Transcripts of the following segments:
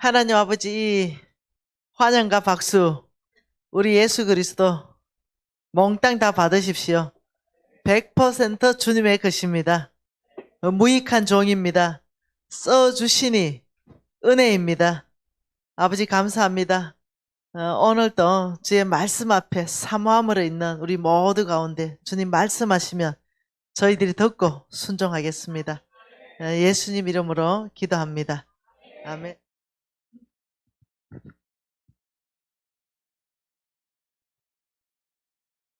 하나님 아버지, 환영과 박수, 우리 예수 그리스도 몽땅 다 받으십시오. 100% 주님의 것입니다. 무익한 종입니다. 써주시니 은혜입니다. 아버지 감사합니다. 오늘도 주의 말씀 앞에 사모함으로 있는 우리 모두 가운데 주님 말씀하시면 저희들이 듣고 순종하겠습니다. 예수님 이름으로 기도합니다. 아멘.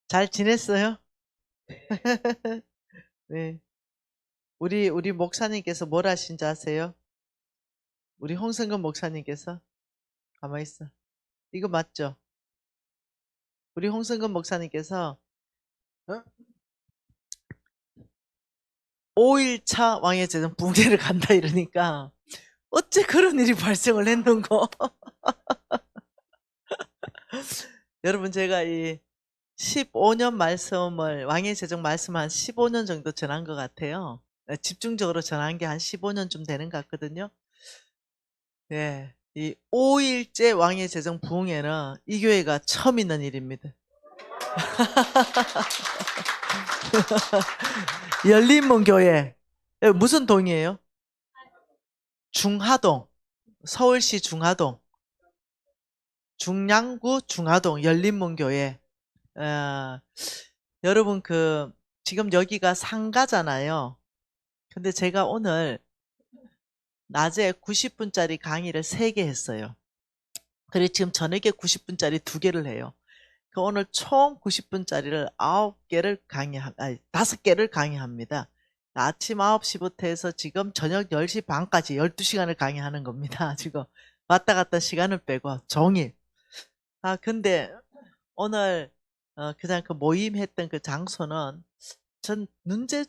잘 지냈어요? 네. 우리 목사님께서 뭘 하신지 아세요? 우리 홍성근 목사님께서 가만히 있어. 이거 맞죠? 우리 홍성근 목사님께서 5일차 왕의 제정 붕괴를 간다 이러니까 어째 그런 일이 발생을 했는고. 여러분 제가 이 15년 말씀을 왕의 제정 말씀 한 15년 정도 전한 것 같아요. 집중적으로 전한 게 한 15년쯤 되는 것 같거든요. 네, 이 5일째 왕의 제정 부흥회는 이 교회가 처음 있는 일입니다. 열린문교회 무슨 동이에요? 중하동, 서울시 중하동, 중량구 중하동 열린문교회. 여러분 지금 여기가 상가잖아요. 근데 제가 오늘 낮에 90분짜리 강의를 3개 했어요. 그리고 지금 저녁에 90분짜리 2개를 해요. 오늘 총 90분짜리를 5개를 강의합니다. 아침 9시부터 해서 지금 저녁 10시 반까지 12시간을 강의하는 겁니다. 지금 왔다 갔다 시간을 빼고 종일. 근데 오늘 그냥 그 모임했던 그 장소는 전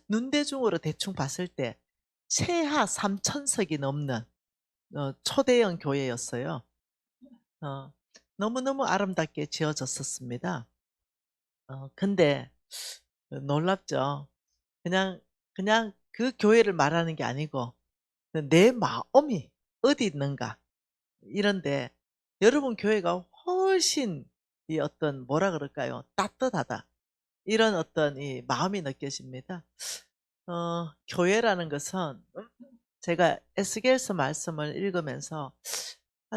눈대중으로 대충 봤을 때 최하 3,000석이 넘는 초대형 교회였어요. 너무너무 아름답게 지어졌었습니다. 근데 놀랍죠. 그냥 그 교회를 말하는 게 아니고 내 마음이 어디 있는가 이런데 여러분 교회가 훨씬 이 어떤 뭐라 그럴까요? 따뜻하다 이런 어떤 이 마음이 느껴집니다. 교회라는 것은 제가 에스겔서 말씀을 읽으면서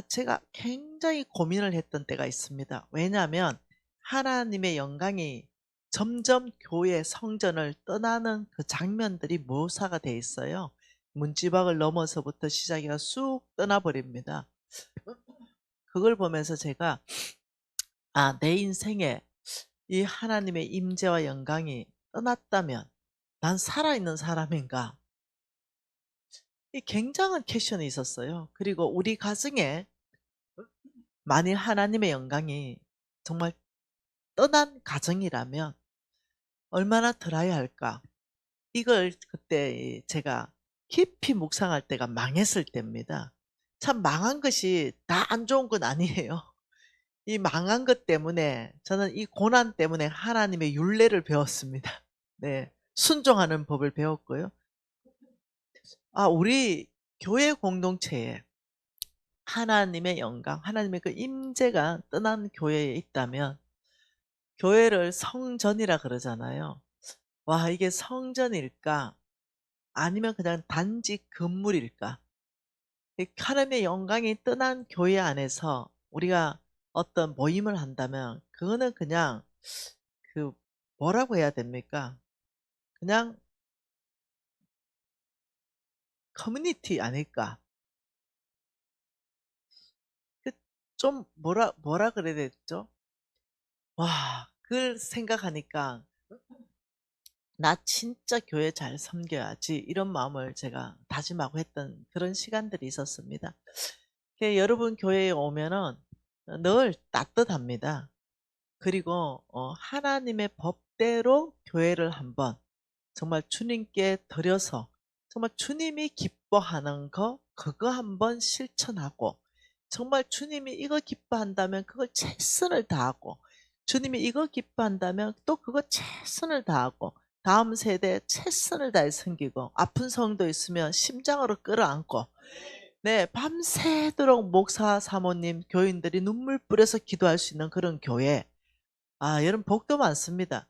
제가 굉장히 고민을 했던 때가 있습니다. 왜냐하면 하나님의 영광이 점점 교회 성전을 떠나는 그 장면들이 묘사가 돼 있어요. 문지박을 넘어서부터 시작해가 쑥 떠나버립니다. 그걸 보면서 제가 내 인생에 이 하나님의 임재와 영광이 떠났다면 난 살아있는 사람인가? 이 굉장한 퀘션이 있었어요. 그리고 우리 가정에 만일 하나님의 영광이 정말 떠난 가정이라면 얼마나 들어야 할까? 이걸 그때 제가 깊이 묵상할 때가 망했을 때입니다. 참 망한 것이 다 안 좋은 건 아니에요. 이 망한 것 때문에 저는 이 고난 때문에 하나님의 율례를 배웠습니다. 네, 순종하는 법을 배웠고요. 우리 교회 공동체에 하나님의 영광, 하나님의 그 임재가 떠난 교회에 있다면 교회를 성전이라 그러잖아요. 와, 이게 성전일까? 아니면 그냥 단지 건물일까? 하나님의 영광이 떠난 교회 안에서 우리가 어떤 모임을 한다면 그거는 그냥 그 뭐라고 해야 됩니까? 그냥 커뮤니티 아닐까? 좀 뭐라 그래야 되죠? 와, 그걸 생각하니까 나 진짜 교회 잘 섬겨야지 이런 마음을 제가 다짐하고 했던 그런 시간들이 있었습니다. 여러분 교회에 오면은 늘 따뜻합니다. 그리고 하나님의 법대로 교회를 한번 정말 주님께 드려서 정말 주님이 기뻐하는 그거 한번 실천하고 정말 주님이 이거 기뻐한다면 그걸 최선을 다하고 주님이 이거 기뻐한다면 또 그거 최선을 다하고 다음 세대에 최선을 다해 섬기고 아픈 성도 있으면 심장으로 끌어안고 네, 밤새도록 목사 사모님, 교인들이 눈물 뿌려서 기도할 수 있는 그런 교회. 아, 여러분 복도 많습니다.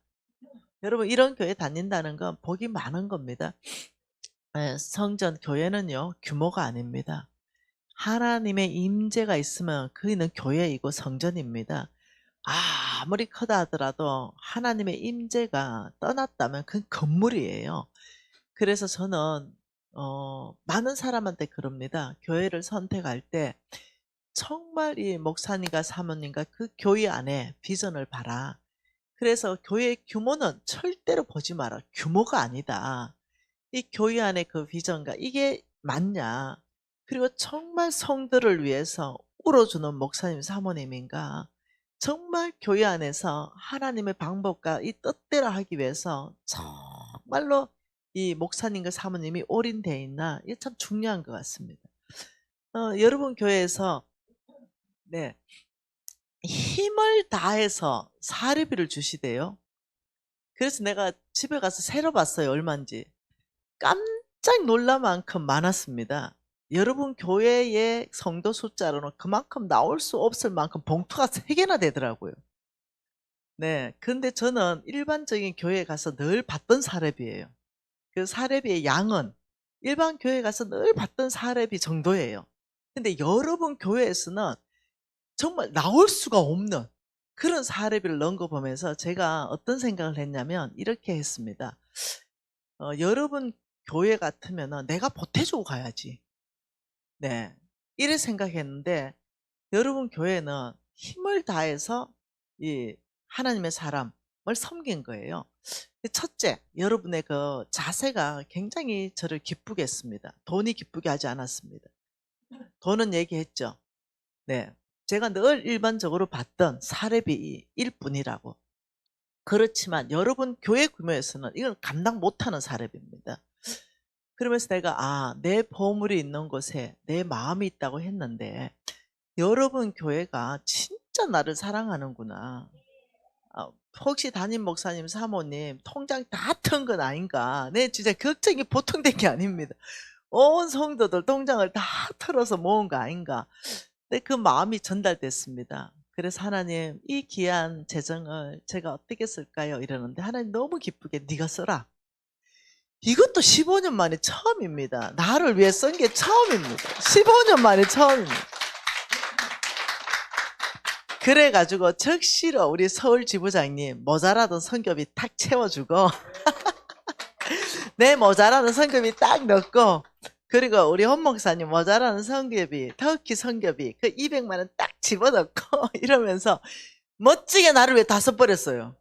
여러분 이런 교회 다닌다는 건 복이 많은 겁니다. 예, 성전 교회는요 규모가 아닙니다. 하나님의 임재가 있으면 그이는 교회이고 성전입니다. 아무리 크다 하더라도 하나님의 임재가 떠났다면 그건 건물이에요. 그래서 저는 많은 사람한테 그럽니다. 교회를 선택할 때 정말 이 목사님과 사모님과 그 교회 안에 비전을 봐라. 그래서 교회의 규모는 절대로 보지 마라. 규모가 아니다. 이 교회 안에 그 비전과 이게 맞냐. 그리고 정말 성도를 위해서 울어주는 목사님 사모님인가. 정말 교회 안에서 하나님의 방법과 이 뜻대로 하기 위해서 정말로 이 목사님과 사모님이 올인되어 있나. 이게 참 중요한 것 같습니다. 여러분 교회에서 네, 힘을 다해서 사례비를 주시대요. 그래서 내가 집에 가서 세러 봤어요. 얼마인지. 깜짝 놀랄 만큼 많았습니다. 여러분 교회의 성도 숫자로는 그만큼 나올 수 없을 만큼 봉투가 3개나 되더라고요. 네, 근데 저는 일반적인 교회에 가서 늘 받던 사례비예요. 그 사례비의 양은 일반 교회에 가서 늘 받던 사례비 정도예요. 근데 여러분 교회에서는 정말 나올 수가 없는 그런 사례비를 넣은 거 보면서 제가 어떤 생각을 했냐면 이렇게 했습니다. 여러분 교회 같으면 내가 보태주고 가야지. 네, 이래 생각했는데 여러분 교회는 힘을 다해서 이 하나님의 사람을 섬긴 거예요. 첫째, 여러분의 그 자세가 굉장히 저를 기쁘게 했습니다. 돈이 기쁘게 하지 않았습니다. 돈은 얘기했죠. 네, 제가 늘 일반적으로 받던 사례비일 뿐이라고. 그렇지만 여러분 교회 규모에서는 이건 감당 못하는 사례비입니다. 그러면서 내가 내 보물이 있는 곳에 내 마음이 있다고 했는데 여러분 교회가 진짜 나를 사랑하는구나. 혹시 담임 목사님, 사모님 통장 다 튼 건 아닌가. 네, 진짜 걱정이 보통 된 게 아닙니다. 온 성도들 통장을 다 털어서 모은 거 아닌가. 근데 그 마음이 전달됐습니다. 그래서 하나님 이 귀한 재정을 제가 어떻게 쓸까요? 이러는데 하나님 너무 기쁘게 네가 써라. 이것도 15년 만에 처음입니다. 나를 위해 쓴 게 처음입니다. 15년 만에 처음입니다. 그래가지고 적시로 우리 서울 지부장님 모자라던 성교비 탁 채워주고 내 모자라는 성교비 딱 넣고 그리고 우리 헌 목사님 모자라는 성교비 터키 성교비 그 200만 원 딱 집어넣고 이러면서 멋지게 나를 위해 다 써버렸어요.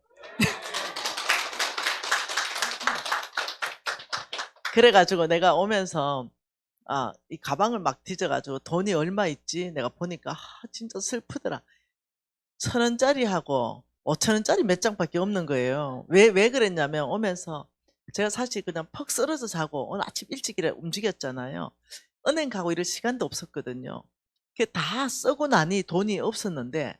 그래가지고 내가 오면서 이 가방을 막 뒤져가지고 돈이 얼마 있지 내가 보니까 진짜 슬프더라. 1,000원짜리하고 5,000원짜리 몇 장밖에 없는 거예요. 왜 그랬냐면 오면서 제가 사실 그냥 퍽 쓰러져 자고 오늘 아침 일찍 움직였잖아요. 은행 가고 이럴 시간도 없었거든요. 그게 다 쓰고 나니 돈이 없었는데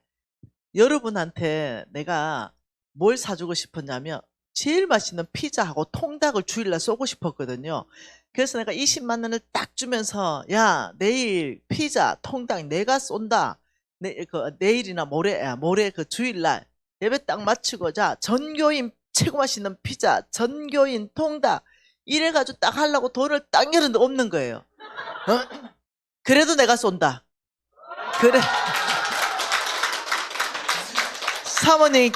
여러분한테 내가 뭘 사주고 싶었냐면 제일 맛있는 피자하고 통닭을 주일날 쏘고 싶었거든요. 그래서 내가 20만 원을 딱 주면서 야 내일 피자 통닭 내가 쏜다. 내일이나 모레 그 주일날 예배 딱 마치고 자 전교인 최고 맛있는 피자 전교인 통닭 이래가지고 딱 하려고 돈을 딱 열었는데 없는 거예요. 그래도 내가 쏜다. 그래 사모님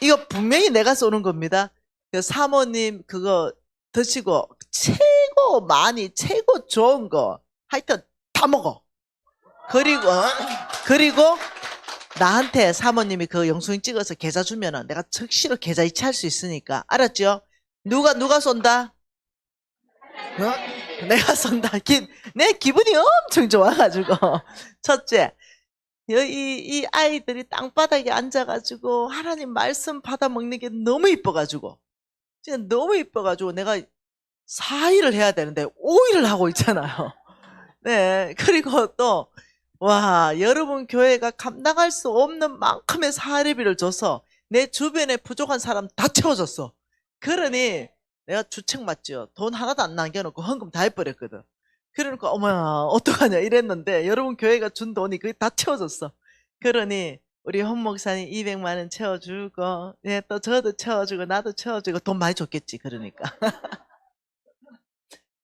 이거 분명히 내가 쏘는 겁니다. 그 사모님 그거 드시고 최고 많이 최고 좋은 거 하여튼 다 먹어. 그리고 나한테 사모님이 그 영수증 찍어서 계좌 주면은 내가 즉시로 계좌 이체할 수 있으니까 알았죠? 누가 쏜다? 내가 쏜다. 내 기분이 엄청 좋아가지고 첫째 이 아이들이 땅바닥에 앉아가지고 하나님 말씀 받아 먹는 게 너무 이뻐가지고 진짜 너무 이뻐가지고 내가 4일을 해야 되는데 5일을 하고 있잖아요. 네, 그리고 또 여러분 교회가 감당할 수 없는 만큼의 사례비를 줘서 내 주변에 부족한 사람 다 채워줬어. 그러니 내가 주책 맞죠. 돈 하나도 안 남겨놓고 헌금 다 해버렸거든. 그러니까 어머야 어떡하냐 이랬는데 여러분 교회가 준 돈이 그게 다 채워졌어. 그러니 우리 헌 목사님 200만 원 채워주고 예, 또 저도 채워주고 나도 채워주고 돈 많이 줬겠지 그러니까.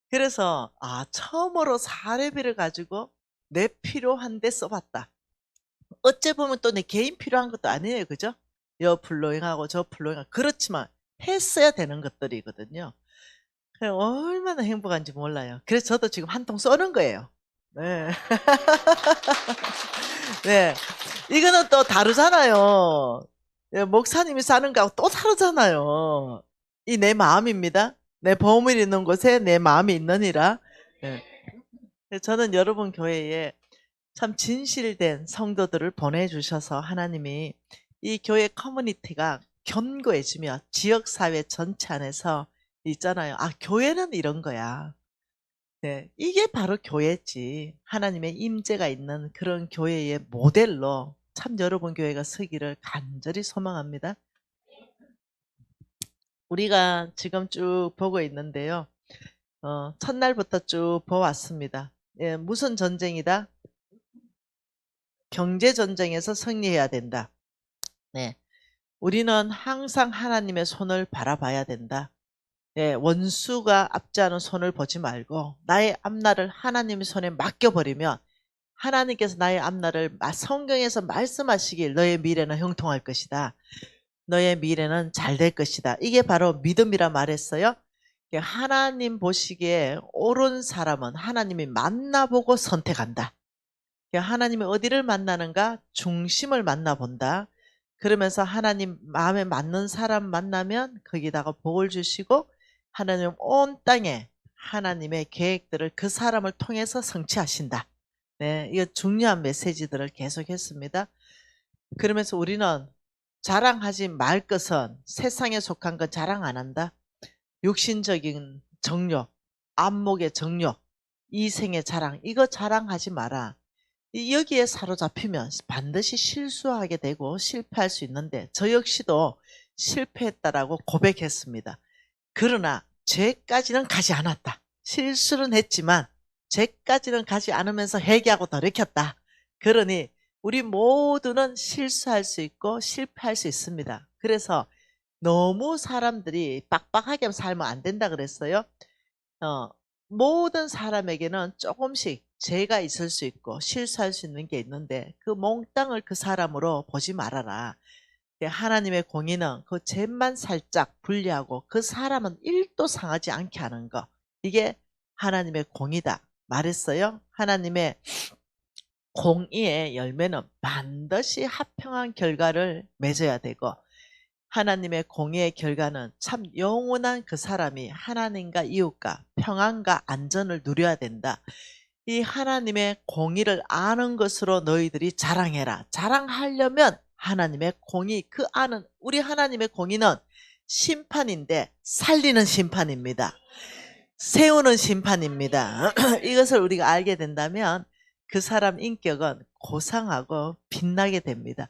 그래서 처음으로 사례비를 가지고 내 필요한 데 써봤다. 어째 보면 또 내 개인 필요한 것도 아니에요. 그죠? 여 플로잉하고 저 플로잉하고 그렇지만 했어야 되는 것들이거든요. 얼마나 행복한지 몰라요. 그래서 저도 지금 한 통 쏘는 거예요. 네. 네. 이거는 또 다르잖아요. 예, 목사님이 사는 거하고 또 다르잖아요. 이 내 마음입니다. 내 보물이 있는 곳에 내 마음이 있느니라. 네. 저는 여러분 교회에 참 진실된 성도들을 보내주셔서 하나님이 이 교회 커뮤니티가 견고해지며 지역사회 전체 안에서 있잖아요. 교회는 이런 거야. 네, 이게 바로 교회지. 하나님의 임재가 있는 그런 교회의 모델로 참 여러분 교회가 서기를 간절히 소망합니다. 우리가 지금 쭉 보고 있는데요. 첫날부터 쭉 보았습니다. 예, 무슨 전쟁이다? 경제 전쟁에서 승리해야 된다. 네, 우리는 항상 하나님의 손을 바라봐야 된다. 네, 원수가 압제하는 손을 보지 말고 나의 앞날을 하나님의 손에 맡겨버리면 하나님께서 나의 앞날을 성경에서 말씀하시길 너의 미래는 형통할 것이다. 너의 미래는 잘 될 것이다. 이게 바로 믿음이라 말했어요. 하나님 보시기에 옳은 사람은 하나님이 만나보고 선택한다. 하나님이 어디를 만나는가? 중심을 만나본다. 그러면서 하나님 마음에 맞는 사람 만나면 거기다가 복을 주시고 하나님 온 땅에 하나님의 계획들을 그 사람을 통해서 성취하신다. 네, 이거 중요한 메시지들을 계속했습니다. 그러면서 우리는 자랑하지 말 것은 세상에 속한 건 자랑 안 한다. 육신적인 정욕, 안목의 정욕, 이생의 자랑, 이거 자랑하지 마라. 여기에 사로잡히면 반드시 실수하게 되고 실패할 수 있는데 저 역시도 실패했다라고 고백했습니다. 그러나 죄까지는 가지 않았다. 실수는 했지만 죄까지는 가지 않으면서 회개하고 돌이켰다. 그러니 우리 모두는 실수할 수 있고 실패할 수 있습니다. 그래서 너무 사람들이 빡빡하게 살면 안 된다 그랬어요. 모든 사람에게는 조금씩 죄가 있을 수 있고 실수할 수 있는 게 있는데 그 몽땅을 그 사람으로 보지 말아라. 하나님의 공의는 그 죄만 살짝 분리하고 그 사람은 1도 상하지 않게 하는 거. 이게 하나님의 공의다 말했어요. 하나님의 공의의 열매는 반드시 합평한 결과를 맺어야 되고 하나님의 공의의 결과는 참 영원한 그 사람이 하나님과 이웃과 평안과 안전을 누려야 된다. 이 하나님의 공의를 아는 것으로 너희들이 자랑해라. 자랑하려면 하나님의 공의, 그 아는 우리 하나님의 공의는 심판인데 살리는 심판입니다. 세우는 심판입니다. 이것을 우리가 알게 된다면 그 사람 인격은 고상하고 빛나게 됩니다.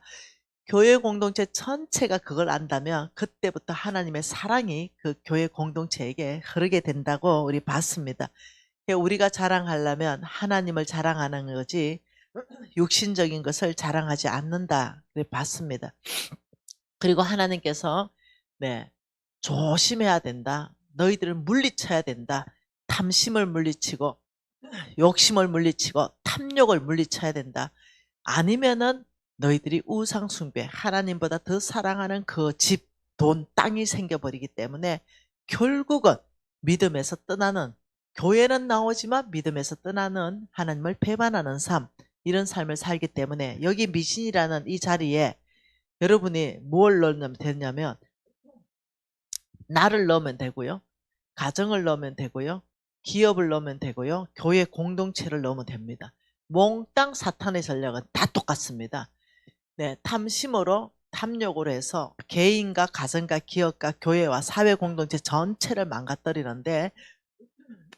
교회 공동체 전체가 그걸 안다면 그때부터 하나님의 사랑이 그 교회 공동체에게 흐르게 된다고 우리 봤습니다. 우리가 자랑하려면 하나님을 자랑하는 거지 육신적인 것을 자랑하지 않는다. 그래 봤습니다. 그리고 하나님께서 조심해야 된다. 너희들은 물리쳐야 된다. 탐심을 물리치고 욕심을 물리치고 탐욕을 물리쳐야 된다. 아니면은 너희들이 우상 숭배, 하나님보다 더 사랑하는 그 집, 돈, 땅이 생겨버리기 때문에 결국은 믿음에서 떠나는, 교회는 나오지만 믿음에서 떠나는 하나님을 배반하는 삶, 이런 삶을 살기 때문에 여기 미신이라는 이 자리에 여러분이 뭘 넣으면 되냐면 나를 넣으면 되고요. 가정을 넣으면 되고요. 기업을 넣으면 되고요. 교회 공동체를 넣으면 됩니다. 몽땅 사탄의 전략은 다 똑같습니다. 탐심으로 탐욕으로 해서 개인과 가정과 기업과 교회와 사회 공동체 전체를 망가뜨리는데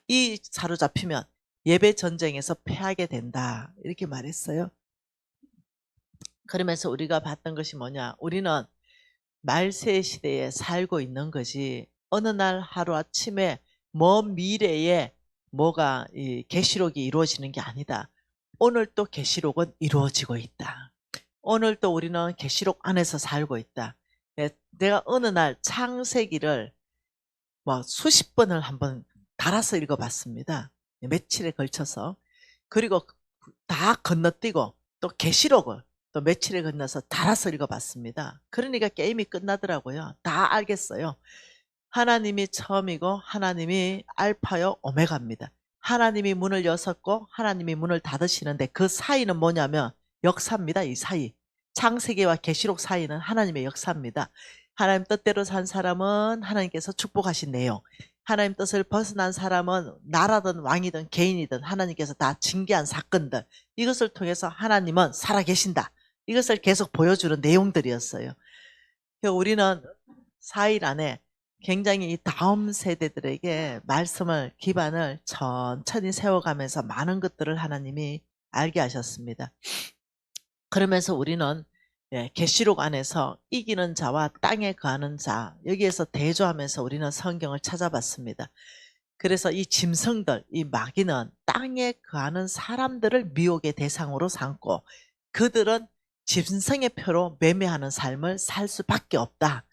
이 사로잡히면 예배 전쟁에서 패하게 된다. 이렇게 말했어요. 그러면서 우리가 봤던 것이 뭐냐? 우리는 말세 시대에 살고 있는 것이 어느 날 하루아침에 먼 미래에 뭐가 이 계시록이 이루어지는 게 아니다. 오늘 또 계시록은 이루어지고 있다. 오늘 또 우리는 계시록 안에서 살고 있다. 내가 어느 날 창세기를 뭐 수십 번을 한번 달아서 읽어봤습니다. 며칠에 걸쳐서. 그리고 다 건너뛰고 또 계시록을 또 며칠에 건너서 달아서 읽어봤습니다. 그러니까 게임이 끝나더라고요. 다 알겠어요. 하나님이 처음이고 하나님이 알파요 오메가입니다. 하나님이 문을 여셨고 하나님이 문을 닫으시는데 그 사이는 뭐냐면 역사입니다. 이 사이. 창세기와 계시록 사이는 하나님의 역사입니다. 하나님 뜻대로 산 사람은 하나님께서 축복하신 내용, 하나님 뜻을 벗어난 사람은 나라든 왕이든 개인이든 하나님께서 다 징계한 사건들, 이것을 통해서 하나님은 살아계신다. 이것을 계속 보여주는 내용들이었어요. 우리는 4일 안에 굉장히 이 다음 세대들에게 말씀을 기반을 천천히 세워가면서 많은 것들을 하나님이 알게 하셨습니다. 그러면서 우리는 계시록 안에서 이기는 자와 땅에 거하는 자, 여기에서 대조하면서 우리는 성경을 찾아봤습니다. 그래서 이 짐승들, 이 마귀는 땅에 거하는 사람들을 미혹의 대상으로 삼고 그들은 짐승의 표로 매매하는 삶을 살 수밖에 없다.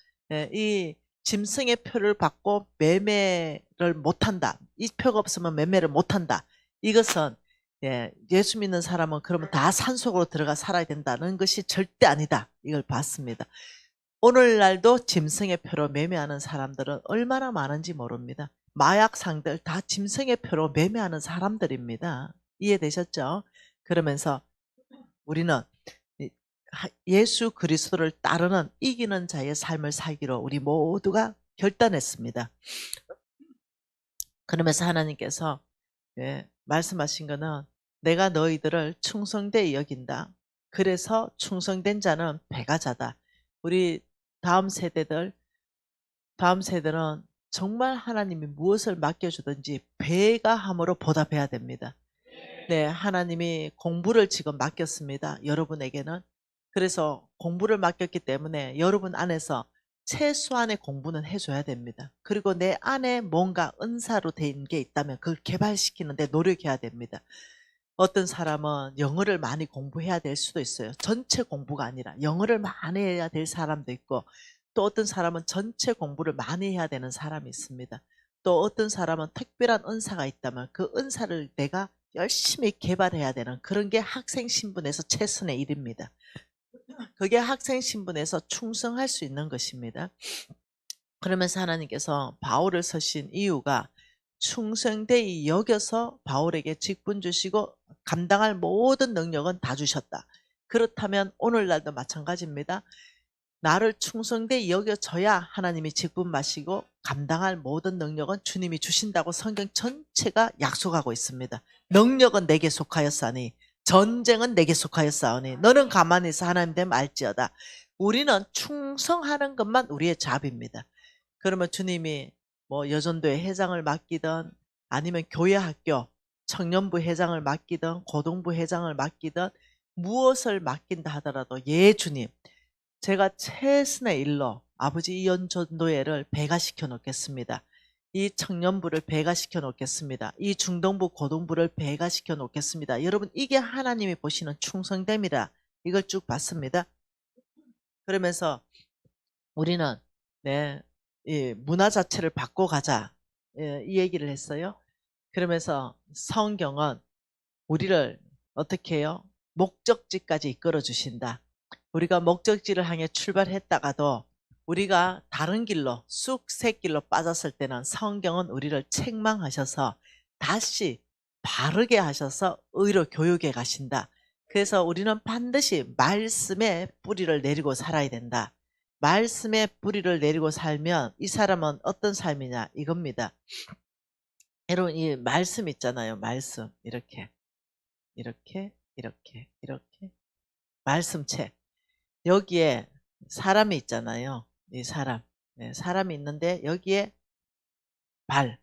이 짐승의 표를 받고 매매를 못한다. 이 표가 없으면 매매를 못한다. 이것은 예수 믿는 사람은 그러면 다 산속으로 들어가 살아야 된다는 것이 절대 아니다. 이걸 봤습니다. 오늘날도 짐승의 표로 매매하는 사람들은 얼마나 많은지 모릅니다. 마약상들 다 짐승의 표로 매매하는 사람들입니다. 이해되셨죠? 그러면서 우리는 예수 그리스도를 따르는 이기는 자의 삶을 살기로 우리 모두가 결단했습니다. 그러면서 하나님께서 말씀하신 거는 내가 너희들을 충성되이 여긴다. 그래서 충성된 자는 배가자다. 우리 다음 세대들은 정말 하나님이 무엇을 맡겨주든지 배가함으로 보답해야 됩니다. 네, 하나님이 공부를 지금 맡겼습니다. 여러분에게는. 그래서 공부를 맡겼기 때문에 여러분 안에서 최소한의 공부는 해줘야 됩니다. 그리고 내 안에 뭔가 은사로 된 게 있다면 그걸 개발시키는 데 노력해야 됩니다. 어떤 사람은 영어를 많이 공부해야 될 수도 있어요. 전체 공부가 아니라 영어를 많이 해야 될 사람도 있고, 또 어떤 사람은 전체 공부를 많이 해야 되는 사람이 있습니다. 또 어떤 사람은 특별한 은사가 있다면 그 은사를 내가 열심히 개발해야 되는 그런 게 학생 신분에서 최선의 일입니다. 그게 학생 신분에서 충성할 수 있는 것입니다. 그러면서 하나님께서 바울을 서신 이유가 충성되이 여겨서 바울에게 직분 주시고 감당할 모든 능력은 다 주셨다. 그렇다면 오늘날도 마찬가지입니다. 나를 충성되이 여겨져야 하나님이 직분 마시고 감당할 모든 능력은 주님이 주신다고 성경 전체가 약속하고 있습니다. 능력은 내게 속하였사니 전쟁은 내게 속하였사오니 너는 가만히 있어 하나님 됨 알지어다. 우리는 충성하는 것만 우리의 잡입니다. 그러면 주님이 뭐 여전도의 회장을 맡기든 아니면 교회 학교 청년부 회장을 맡기든 고등부 회장을 맡기든 무엇을 맡긴다 하더라도 주님 제가 최선의 일로 아버지 이연전도회를 배가시켜 놓겠습니다. 이 청년부를 배가시켜 놓겠습니다. 이 중등부 고등부를 배가시켜 놓겠습니다. 여러분 이게 하나님이 보시는 충성됨이라 이걸 쭉 봤습니다. 그러면서 우리는 이 문화 자체를 바꿔가자 이 얘기를 했어요. 그러면서 성경은 우리를 어떻게 해요? 목적지까지 이끌어 주신다. 우리가 목적지를 향해 출발했다가도 우리가 다른 길로 쑥새길로 빠졌을 때는 성경은 우리를 책망하셔서 다시 바르게 하셔서 의로 교육해 가신다. 그래서 우리는 반드시 말씀의 뿌리를 내리고 살아야 된다. 말씀의 뿌리를 내리고 살면 이 사람은 어떤 삶이냐 이겁니다. 여러분 이 말씀 있잖아요. 말씀 이렇게 말씀책 여기에 사람이 있잖아요. 이 사람 사람이 있는데 여기에 발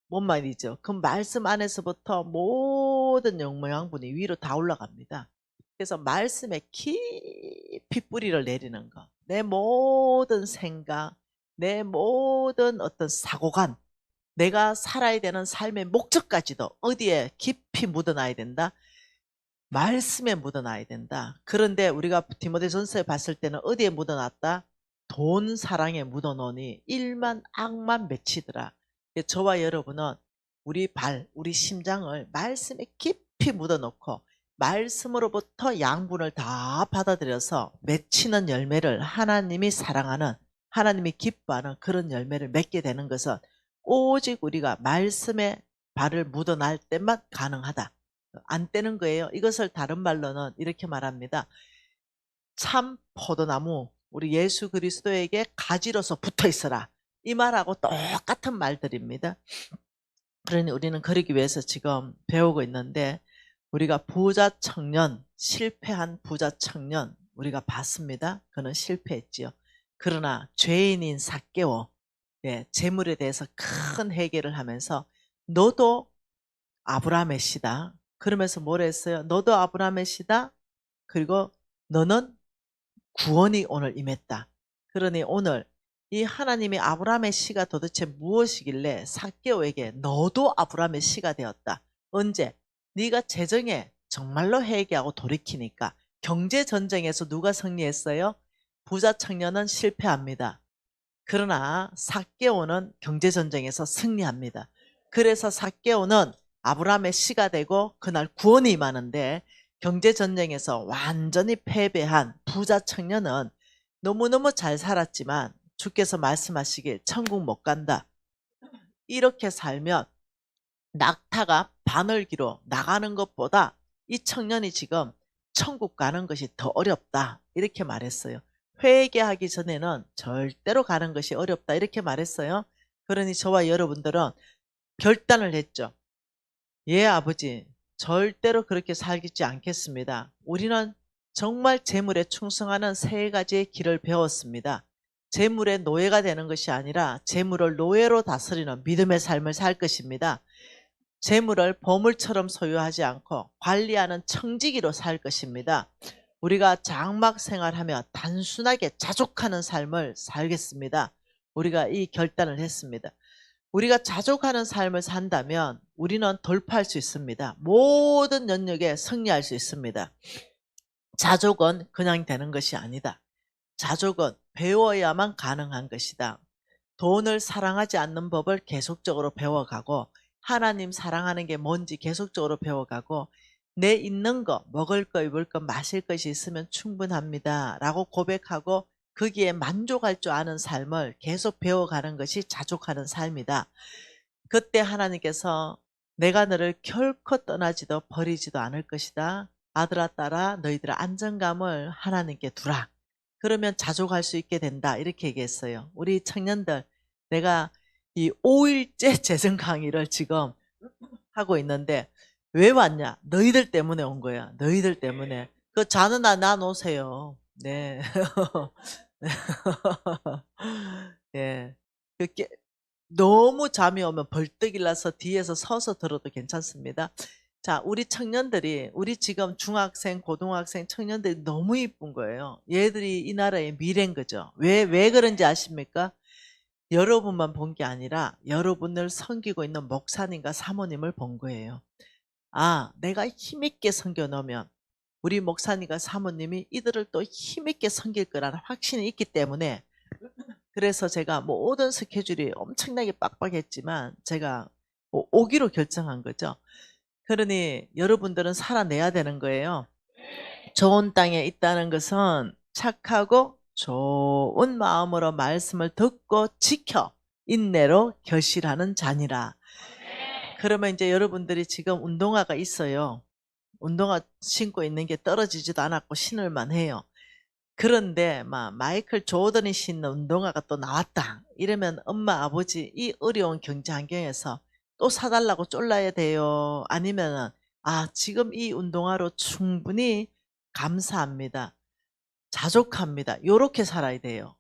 뭔 말이죠? 그 말씀 안에서부터 모든 영양분이 위로 다 올라갑니다. 그래서 말씀에 깊이 뿌리를 내리는 거. 내 모든 생각, 내 모든 어떤 사고관, 내가 살아야 되는 삶의 목적까지도 어디에 깊이 묻어놔야 된다? 말씀에 묻어놔야 된다. 그런데 우리가 디모데전서에 봤을 때는 어디에 묻어놨다? 돈 사랑에 묻어놓으니 일만 악만 맺히더라. 저와 여러분은 우리 우리 심장을 말씀에 깊이 묻어놓고 말씀으로부터 양분을 다 받아들여서 맺히는 열매를 하나님이 사랑하는, 하나님이 기뻐하는 그런 열매를 맺게 되는 것은 오직 우리가 말씀에 발을 묻어놔 때만 가능하다. 안 떼는 거예요. 이것을 다른 말로는 이렇게 말합니다. 참 포도나무, 우리 예수 그리스도에게 가지로서 붙어 있어라. 이 말하고 똑같은 말들입니다. 그러니 우리는 그러기 위해서 지금 배우고 있는데, 우리가 부자 청년, 실패한 부자 청년 우리가 봤습니다. 그는 실패했지요. 그러나 죄인인 삭개오, 재물에 대해서 큰 회개를 하면서 너도 아브라함의 씨다. 그러면서 뭐라 했어요? 너도 아브라함의 씨다. 그리고 너는 구원이 오늘 임했다. 그러니 오늘 이 하나님이 아브라함의 씨가 도대체 무엇이길래 삭개오에게 너도 아브라함의 씨가 되었다. 언제? 네가 재정에 정말로 회개하고 돌이키니까. 경제전쟁에서 누가 승리했어요? 부자 청년은 실패합니다. 그러나 삭개오는 경제전쟁에서 승리합니다. 그래서 삭개오는 아브라함의 씨가 되고 그날 구원이 임하는데, 경제전쟁에서 완전히 패배한 부자 청년은 너무너무 잘 살았지만 주께서 말씀하시길 천국 못 간다. 이렇게 살면 낙타가 바늘기로 나가는 것보다 이 청년이 지금 천국 가는 것이 더 어렵다. 이렇게 말했어요. 회개하기 전에는 절대로 가는 것이 어렵다. 이렇게 말했어요. 그러니 저와 여러분들은 결단을 했죠. 예, 아버지. 절대로 그렇게 살지 않겠습니다. 우리는 정말 재물에 충성하는 세 가지의 길을 배웠습니다. 재물의 노예가 되는 것이 아니라 재물을 노예로 다스리는 믿음의 삶을 살 것입니다. 재물을 보물처럼 소유하지 않고 관리하는 청지기로 살 것입니다. 우리가 장막 생활하며 단순하게 자족하는 삶을 살겠습니다. 우리가 이 결단을 했습니다. 우리가 자족하는 삶을 산다면 우리는 돌파할 수 있습니다. 모든 영역에 승리할 수 있습니다. 자족은 그냥 되는 것이 아니다. 자족은 배워야만 가능한 것이다. 돈을 사랑하지 않는 법을 계속적으로 배워가고, 하나님 사랑하는 게 뭔지 계속적으로 배워가고, 내 있는 거, 먹을 거, 입을 거, 마실 것이 있으면 충분합니다 라고 고백하고 거기에 만족할 줄 아는 삶을 계속 배워가는 것이 자족하는 삶이다. 그때 하나님께서 내가 너를 결코 떠나지도 버리지도 않을 것이다. 아들아 딸아 너희들의 안정감을 하나님께 두라. 그러면 자족할 수 있게 된다. 이렇게 얘기했어요. 우리 청년들, 내가 이 5일째 재정 강의를 지금 하고 있는데 왜 왔냐? 너희들 때문에 온 거야. 너희들 때문에. 그 자는 나 놓으세요. 네. 예. 그렇게 너무 잠이 오면 벌떡 일어나서 뒤에서 서서 들어도 괜찮습니다. 자, 우리 청년들이, 우리 지금 중학생, 고등학생 청년들이 너무 이쁜 거예요. 얘들이 이 나라의 미래인 거죠. 왜 그런지 아십니까? 여러분만 본 게 아니라 여러분을 섬기고 있는 목사님과 사모님을 본 거예요. 아, 내가 힘있게 섬겨 놓으면 우리 목사님과 사모님이 이들을 또 힘있게 섬길 거라는 확신이 있기 때문에, 그래서 제가 모든 스케줄이 엄청나게 빡빡했지만 제가 오기로 결정한 거죠. 그러니 여러분들은 살아내야 되는 거예요. 좋은 땅에 있다는 것은 착하고 좋은 마음으로 말씀을 듣고 지켜 인내로 결실하는 자니라. 그러면 이제 여러분들이 지금 운동화가 있어요. 운동화 신고 있는 게 떨어지지도 않았고 신을만 해요. 그런데 막 마이클 조던이 신는 운동화가 또 나왔다. 이러면 엄마 아버지 이 어려운 경제 환경에서 또 사달라고 쫄라야 돼요? 아니면은 지금 이 운동화로 충분히 감사합니다. 자족합니다. 요렇게 살아야 돼요.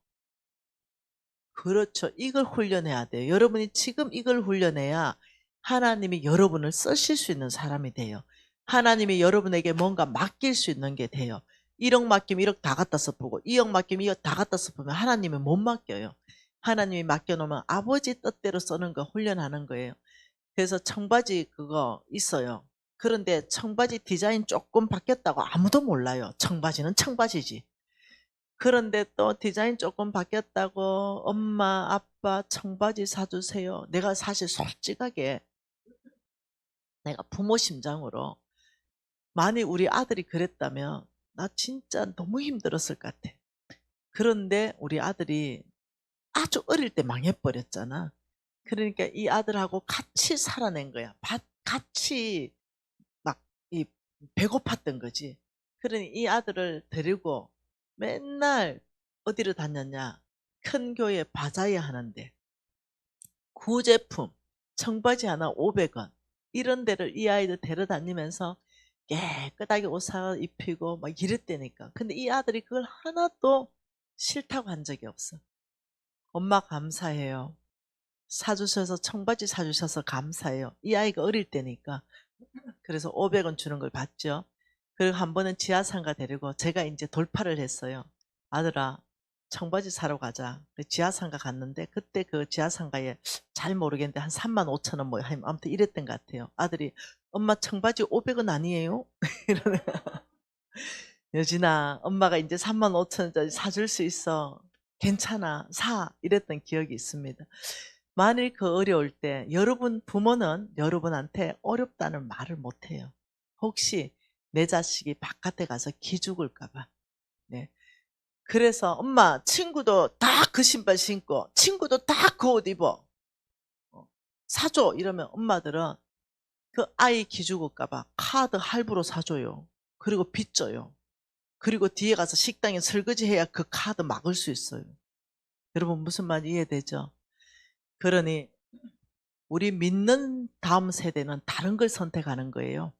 그렇죠. 이걸 훈련해야 돼요. 여러분이 지금 이걸 훈련해야 하나님이 여러분을 쓰실 수 있는 사람이 돼요. 하나님이 여러분에게 뭔가 맡길 수 있는 게 돼요. 1억 맡기면 1억 다 갖다 써보고 2억 맡기면 2억 다 갖다 써보면 하나님은 못 맡겨요. 하나님이 맡겨놓으면 아버지 뜻대로 쓰는 거 훈련하는 거예요. 그래서 청바지 그거 있어요. 그런데 청바지 디자인 조금 바뀌었다고 아무도 몰라요. 청바지는 청바지지. 그런데 또 디자인 조금 바뀌었다고 엄마, 아빠 청바지 사주세요. 내가 사실 솔직하게 내가 부모 심장으로 만약 우리 아들이 그랬다면 나 진짜 너무 힘들었을 것 같아. 그런데 우리 아들이 아주 어릴 때 망해버렸잖아. 그러니까 이 아들하고 같이 살아낸 거야. 같이 막 이 배고팠던 거지. 그러니 이 아들을 데리고 맨날 어디로 다녔냐. 큰 교회 바자회 하는데 구제품 청바지 하나 500원 이런 데를 이 아이들 데려다니면서 깨끗하게 옷 사 입히고 막 이랬다니까. 근데 이 아들이 그걸 하나도 싫다고 한 적이 없어. 엄마 감사해요. 사주셔서 청바지 사주셔서 감사해요. 이 아이가 어릴 때니까. 그래서 500원 주는 걸 봤죠. 그리고 한 번은 지하상가 데리고 제가 이제 돌파를 했어요. 아들아 청바지 사러 가자. 지하상가 갔는데 그때 그 지하상가에 잘 모르겠는데 한 35,000원 뭐 아무튼 이랬던 것 같아요. 아들이 엄마 청바지 500원 아니에요? 이러네. 여진아 엄마가 이제 35,000원짜리 사줄 수 있어. 괜찮아 사 이랬던 기억이 있습니다. 만일 그 어려울 때 여러분 부모는 여러분한테 어렵다는 말을 못해요. 혹시 내 자식이 바깥에 가서 기죽을까 봐. 네. 그래서 엄마 친구도 다 그 신발 신고 친구도 다 그 옷 입어. 사줘 이러면 엄마들은 그 아이 기죽을까 봐 카드 할부로 사줘요. 그리고 빚져요. 그리고 뒤에 가서 식당에 설거지해야 그 카드 막을 수 있어요. 여러분 무슨 말 이해되죠? 그러니 우리 믿는 다음 세대는 다른 걸 선택하는 거예요.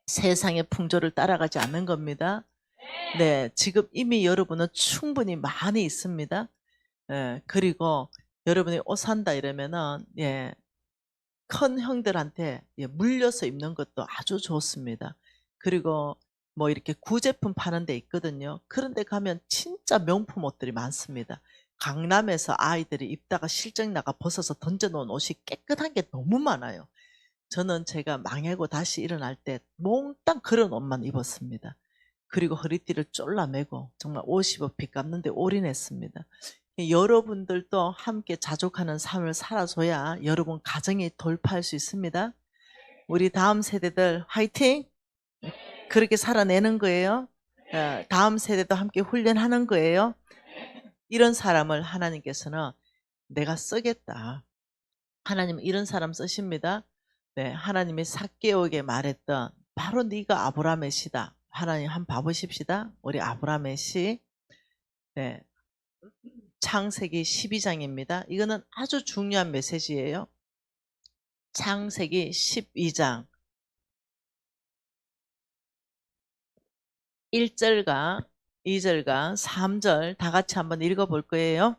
세상의 풍조를 따라가지 않는 겁니다. 네, 지금 이미 여러분은 충분히 많이 있습니다. 예, 그리고 여러분이 옷 산다 이러면은 예, 큰 형들한테 예, 물려서 입는 것도 아주 좋습니다. 그리고 뭐 이렇게 구제품 파는 데 있거든요. 그런 데 가면 진짜 명품 옷들이 많습니다. 강남에서 아이들이 입다가 실적 나가 벗어서 던져놓은 옷이 깨끗한 게 너무 많아요. 저는 제가 망하고 다시 일어날 때 몽땅 그런 옷만 입었습니다. 그리고 허리띠를 쫄라매고 정말 50억 빚 갚는데 올인했습니다. 여러분들도 함께 자족하는 삶을 살아줘야 여러분 가정이 돌파할 수 있습니다. 우리 다음 세대들 화이팅! 그렇게 살아내는 거예요. 다음 세대도 함께 훈련하는 거예요. 이런 사람을 하나님께서는 내가 쓰겠다. 하나님은 이런 사람 쓰십니다. 네, 하나님이 삭개오에게 말했던 바로 네가 아브라함의 시다. 하나님 한번 봐보십시다. 우리 아브라함의 시. 네, 창세기 12장입니다. 이거는 아주 중요한 메시지예요. 창세기 12장 1절과 2절과 3절 다 같이 한번 읽어볼 거예요.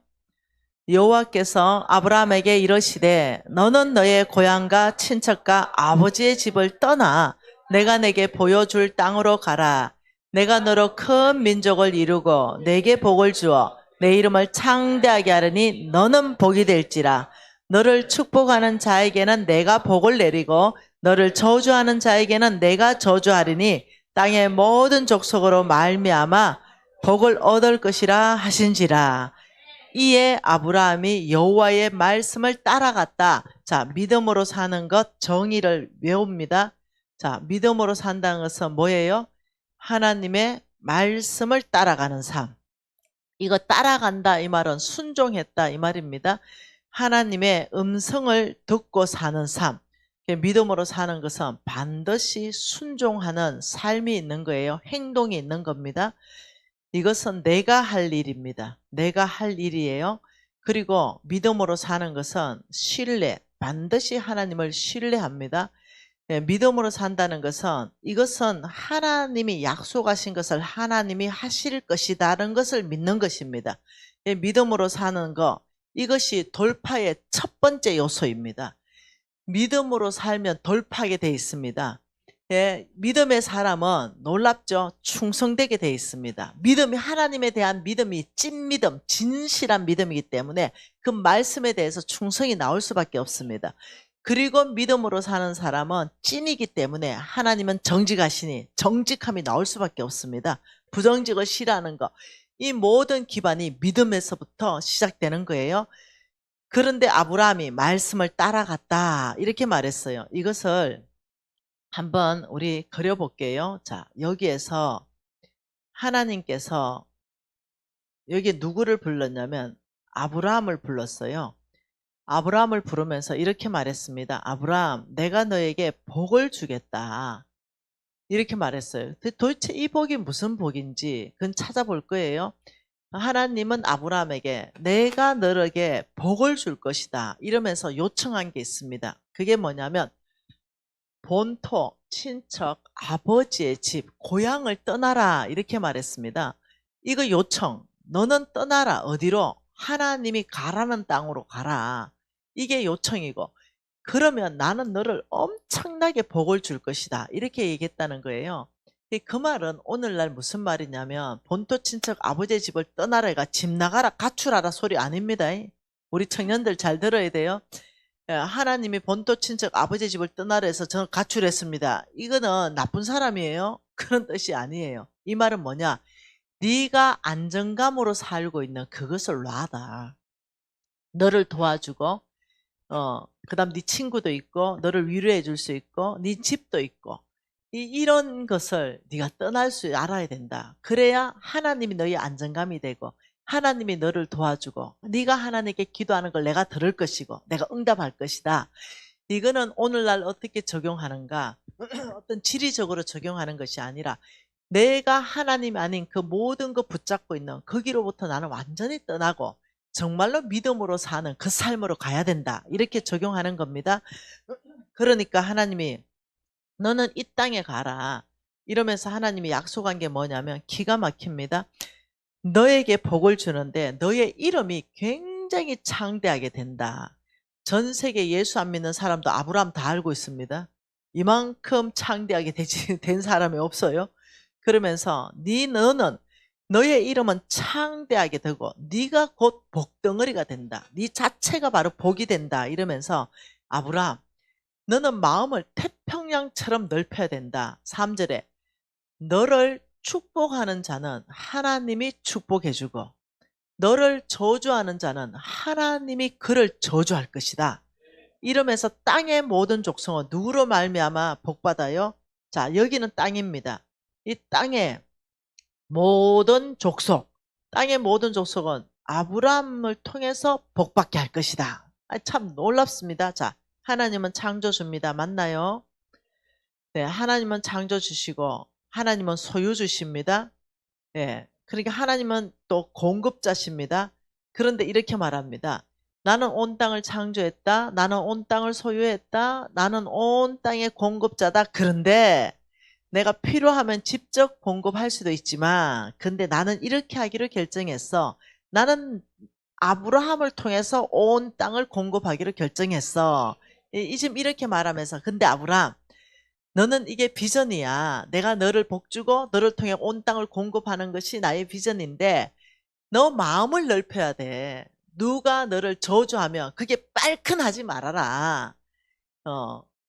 여호와께서 아브라함에게 이르시되 너는 너의 고향과 친척과 아버지의 집을 떠나 내가 내게 보여줄 땅으로 가라. 내가 너로 큰 민족을 이루고 내게 복을 주어 내 이름을 창대하게 하리니 너는 복이 될지라. 너를 축복하는 자에게는 내가 복을 내리고 너를 저주하는 자에게는 내가 저주하리니 땅의 모든 족속으로 말미암아 복을 얻을 것이라 하신지라. 이에 아브라함이 여호와의 말씀을 따라갔다. 자, 믿음으로 사는 것 정의를 외웁니다. 자, 믿음으로 산다는 것은 뭐예요? 하나님의 말씀을 따라가는 삶. 이거 따라간다 이 말은 순종했다 이 말입니다. 하나님의 음성을 듣고 사는 삶. 믿음으로 사는 것은 반드시 순종하는 삶이 있는 거예요. 행동이 있는 겁니다. 이것은 내가 할 일입니다. 내가 할 일이에요. 그리고 믿음으로 사는 것은 신뢰, 반드시 하나님을 신뢰합니다. 믿음으로 산다는 것은 이것은 하나님이 약속하신 것을 하나님이 하실 것이다라는 것을 믿는 것입니다. 믿음으로 사는 것, 이것이 돌파의 첫 번째 요소입니다. 믿음으로 살면 돌파하게 되어 있습니다. 예, 믿음의 사람은 놀랍죠? 충성되게 돼 있습니다. 믿음이 하나님에 대한 믿음이 찐 믿음, 진실한 믿음이기 때문에 그 말씀에 대해서 충성이 나올 수밖에 없습니다. 그리고 믿음으로 사는 사람은 찐이기 때문에 하나님은 정직하시니 정직함이 나올 수밖에 없습니다. 부정직을 싫어하는 거. 이 모든 기반이 믿음에서부터 시작되는 거예요. 그런데 아브라함이 말씀을 따라갔다 이렇게 말했어요. 이것을 한번 우리 그려볼게요. 자, 여기에서 하나님께서 여기 누구를 불렀냐면 아브라함을 불렀어요. 아브라함을 부르면서 이렇게 말했습니다. 아브라함, 내가 너에게 복을 주겠다. 이렇게 말했어요. 도대체 이 복이 무슨 복인지 그건 찾아볼 거예요. 하나님은 아브라함에게 내가 너에게 복을 줄 것이다 이러면서 요청한 게 있습니다. 그게 뭐냐면 본토, 친척, 아버지의 집, 고향을 떠나라 이렇게 말했습니다. 이거 요청. 너는 떠나라. 어디로? 하나님이 가라는 땅으로 가라. 이게 요청이고 그러면 나는 너를 엄청나게 복을 줄 것이다. 이렇게 얘기했다는 거예요. 그 말은 오늘날 무슨 말이냐면 본토 친척 아버지의 집을 떠나라가 집 나가라 가출하라 소리 아닙니다. 우리 청년들 잘 들어야 돼요. 하나님이 본토 친척 아버지의 집을 떠나라 해서 저는 가출했습니다. 이거는 나쁜 사람이에요. 그런 뜻이 아니에요. 이 말은 뭐냐? 네가 안정감으로 살고 있는 그것을 놔다. 너를 도와주고 그다음 네 친구도 있고 너를 위로해 줄 수 있고 네 집도 있고 이런 것을 네가 떠날 수 알아야 된다. 그래야 하나님이 너의 안정감이 되고 하나님이 너를 도와주고 네가 하나님께 기도하는 걸 내가 들을 것이고 내가 응답할 것이다. 이거는 오늘날 어떻게 적용하는가? 어떤 지리적으로 적용하는 것이 아니라 내가 하나님 아닌 그 모든 거 붙잡고 있는 거기로부터 나는 완전히 떠나고 정말로 믿음으로 사는 그 삶으로 가야 된다. 이렇게 적용하는 겁니다. 그러니까 하나님이 너는 이 땅에 가라. 이러면서 하나님이 약속한 게 뭐냐면 기가 막힙니다. 너에게 복을 주는데 너의 이름이 굉장히 창대하게 된다. 전 세계 예수 안 믿는 사람도 아브라함 다 알고 있습니다. 이만큼 창대하게 된 사람이 없어요. 그러면서 너는 너의 이름은 창대하게 되고 네가 곧 복덩어리가 된다. 네 자체가 바로 복이 된다. 이러면서 아브라함 너는 마음을 태평양처럼 넓혀야 된다. 3절에 너를 축복하는 자는 하나님이 축복해주고 너를 저주하는 자는 하나님이 그를 저주할 것이다. 이러면서 땅의 모든 족속은 누구로 말미암아 복받아요? 자, 여기는 땅입니다. 이 땅의 모든 족속, 땅의 모든 족속은 아브라함을 통해서 복받게 할 것이다. 참 놀랍습니다. 자, 하나님은 창조주입니다. 맞나요? 네, 하나님은 창조 주시고 하나님은 소유 주십니다. 예, 그러니까 하나님은 또 공급자십니다. 그런데 이렇게 말합니다. 나는 온 땅을 창조했다. 나는 온 땅을 소유했다. 나는 온 땅의 공급자다. 그런데 내가 필요하면 직접 공급할 수도 있지만 근데 나는 이렇게 하기로 결정했어. 나는 아브라함을 통해서 온 땅을 공급하기로 결정했어. 지금 이렇게 말하면서 근데 아브라함 너는 이게 비전이야. 내가 너를 복주고 너를 통해 온 땅을 공급하는 것이 나의 비전인데 너 마음을 넓혀야 돼. 누가 너를 저주하면 그게 빨큰하지 말아라.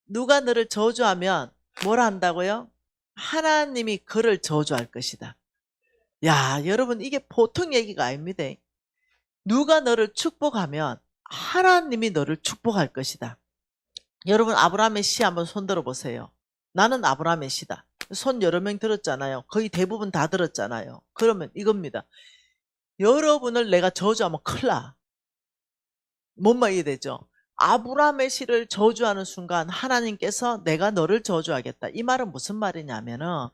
누가 너를 저주하면 뭘 한다고요? 하나님이 그를 저주할 것이다. 야, 여러분 이게 보통 얘기가 아닙니다. 누가 너를 축복하면 하나님이 너를 축복할 것이다. 여러분 아브라함의 시 한번 손 들어보세요. 나는 아브라함의 시다. 손 여러 명 들었잖아요. 거의 대부분 다 들었잖아요. 그러면 이겁니다. 여러분을 내가 저주하면 큰일 나. 뭔 말이 되죠? 아브라함의 시를 저주하는 순간 하나님께서 내가 너를 저주하겠다. 이 말은 무슨 말이냐면은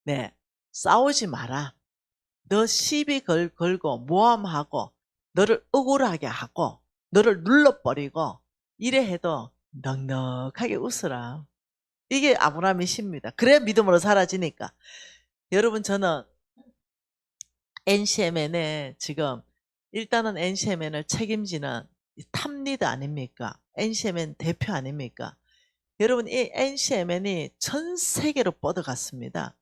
네, 싸우지 마라. 너 시비 걸고 모함하고 너를 억울하게 하고 너를 눌러버리고 이래 해도 넉넉하게 웃어라. 이게 아브라함의 시입니다. 그래야 믿음으로 사라지니까. 여러분 저는 NCMN에 지금 일단은 NCMN을 책임지는 탑리더 아닙니까? NCMN 대표 아닙니까? 여러분 이 NCMN이 전 세계로 뻗어갔습니다.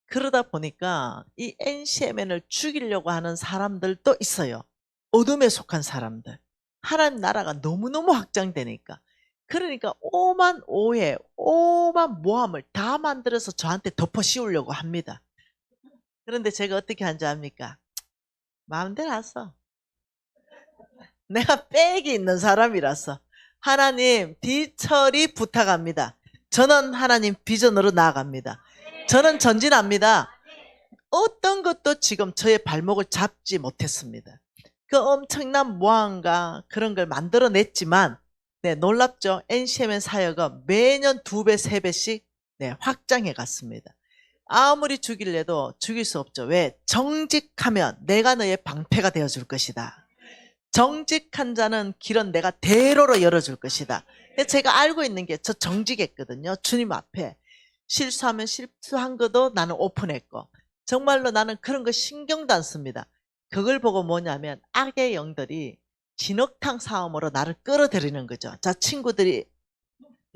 그러다 보니까 이 NCMN을 죽이려고 하는 사람들도 있어요. 어둠에 속한 사람들. 하나님 나라가 너무너무 확장되니까. 그러니까 오만 오해, 오만 모함을 다 만들어서 저한테 덮어 씌우려고 합니다. 그런데 제가 어떻게 하는지 압니까? 마음대로 하소. 내가 빽이 있는 사람이라서 하나님 뒤처리 부탁합니다. 저는 하나님 비전으로 나아갑니다. 저는 전진합니다. 어떤 것도 지금 저의 발목을 잡지 못했습니다. 그 엄청난 모함과 그런 걸 만들어냈지만 네, 놀랍죠? NCMN 사역은 매년 2배, 3배씩 네, 확장해 갔습니다. 아무리 죽일래도 죽일 수 없죠. 왜? 정직하면 내가 너의 방패가 되어줄 것이다. 정직한 자는 길은 내가 대로로 열어줄 것이다. 제가 알고 있는 게 저 정직했거든요. 주님 앞에. 실수하면 실수한 것도 나는 오픈했고 정말로 나는 그런 거 신경도 안 씁니다. 그걸 보고 뭐냐면 악의 영들이 진흙탕 싸움으로 나를 끌어들이는 거죠. 자, 친구들이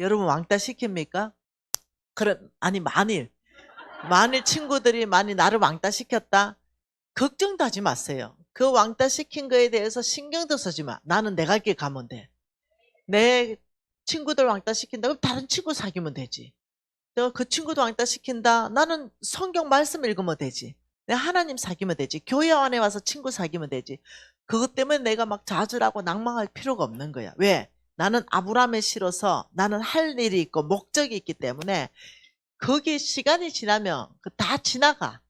여러분 왕따 시킵니까? 그럼 아니 만일 친구들이 많이 나를 왕따 시켰다? 걱정도 하지 마세요. 그 왕따 시킨 거에 대해서 신경도 쓰지 마. 나는 내 갈 길 가면 돼. 내 친구들 왕따 시킨다? 그럼 다른 친구 사귀면 되지. 내가 그 친구도 왕따 시킨다? 나는 성경 말씀 읽으면 되지. 내가 하나님 사귀면 되지. 교회 안에 와서 친구 사귀면 되지. 그것 때문에 내가 막 좌절하고 낭망할 필요가 없는 거야. 왜? 나는 아브라함에 실어서 나는 할 일이 있고 목적이 있기 때문에 거기 시간이 지나면 다 지나가.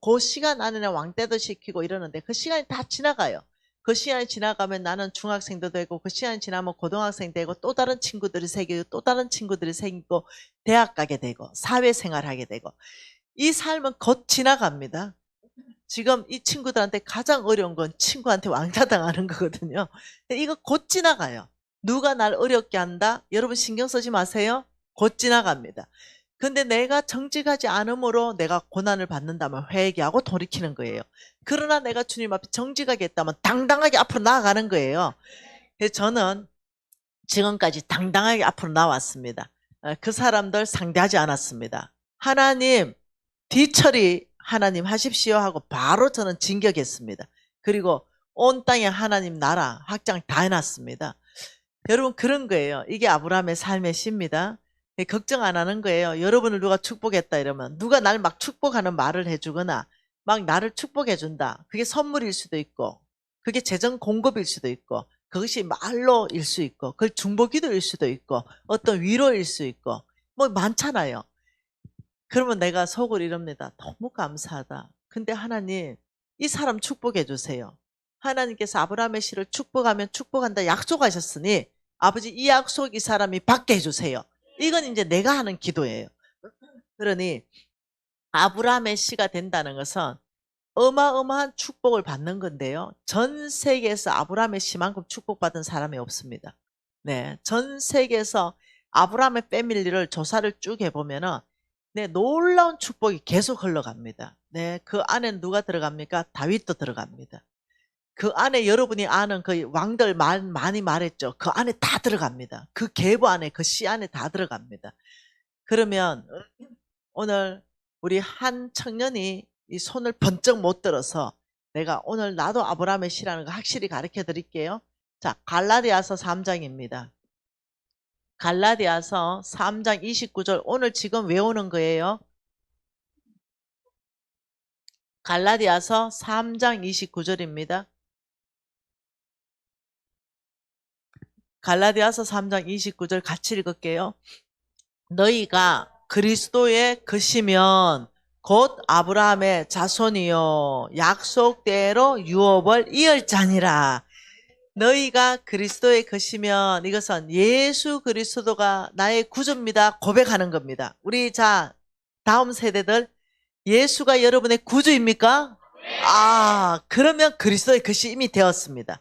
그 시간 안에는 왕따도 시키고 이러는데 그 시간이 다 지나가요. 그 시간이 지나가면 나는 중학생도 되고 그 시간이 지나면 고등학생 되고 또 다른 친구들이 생기고 또 다른 친구들이 생기고 대학 가게 되고 사회생활하게 되고 이 삶은 곧 지나갑니다. 지금 이 친구들한테 가장 어려운 건 친구한테 왕따당하는 거거든요. 이거 곧 지나가요. 누가 날 어렵게 한다? 여러분 신경 쓰지 마세요. 곧 지나갑니다. 근데 내가 정직하지 않으므로 내가 고난을 받는다면 회개하고 돌이키는 거예요. 그러나 내가 주님 앞에 정직하게 했다면 당당하게 앞으로 나아가는 거예요. 그래서 저는 지금까지 당당하게 앞으로 나왔습니다. 그 사람들 상대하지 않았습니다. 하나님 뒤처리 하나님 하십시오 하고 바로 저는 진격했습니다. 그리고 온 땅에 하나님 나라 확장 다 해놨습니다. 여러분 그런 거예요. 이게 아브라함의 삶의 시입니다. 걱정 안 하는 거예요. 여러분을 누가 축복했다 이러면 누가 날 막 축복하는 말을 해주거나 막 나를 축복해 준다. 그게 선물일 수도 있고 그게 재정 공급일 수도 있고 그것이 말로일 수 있고 그걸 중보기도일 수도 있고 어떤 위로일 수 있고 뭐 많잖아요. 그러면 내가 속을 이럽니다. 너무 감사하다. 근데 하나님 이 사람 축복해 주세요. 하나님께서 아브라함의 씨를 축복하면 축복한다 약속하셨으니 아버지 이 약속 이 사람이 받게 해주세요. 이건 이제 내가 하는 기도예요. 그러니 아브라함의 씨가 된다는 것은 어마어마한 축복을 받는 건데요. 전 세계에서 아브라함의 씨만큼 축복받은 사람이 없습니다. 네, 전 세계에서 아브라함의 패밀리를 조사를 쭉 해보면은 네, 놀라운 축복이 계속 흘러갑니다. 네, 그 안에 누가 들어갑니까? 다윗도 들어갑니다. 그 안에 여러분이 아는 그 왕들 많이 말했죠. 그 안에 다 들어갑니다. 그 계보 안에 그 씨 안에 다 들어갑니다. 그러면 오늘 우리 한 청년이 이 손을 번쩍 못 들어서 내가 오늘 나도 아브라함의 씨라는 거 확실히 가르쳐 드릴게요. 자, 갈라디아서 3장입니다. 갈라디아서 3장 29절 오늘 지금 외우는 거예요. 갈라디아서 3장 29절입니다. 갈라디아서 3장 29절 같이 읽을게요. 너희가 그리스도의 것이면 곧 아브라함의 자손이요 약속대로 유업을 이을 자니라. 너희가 그리스도의 것이면 이것은 예수 그리스도가 나의 구주입니다 고백하는 겁니다. 우리 자 다음 세대들 예수가 여러분의 구주입니까? 그러면 그리스도의 것이 이미 되었습니다.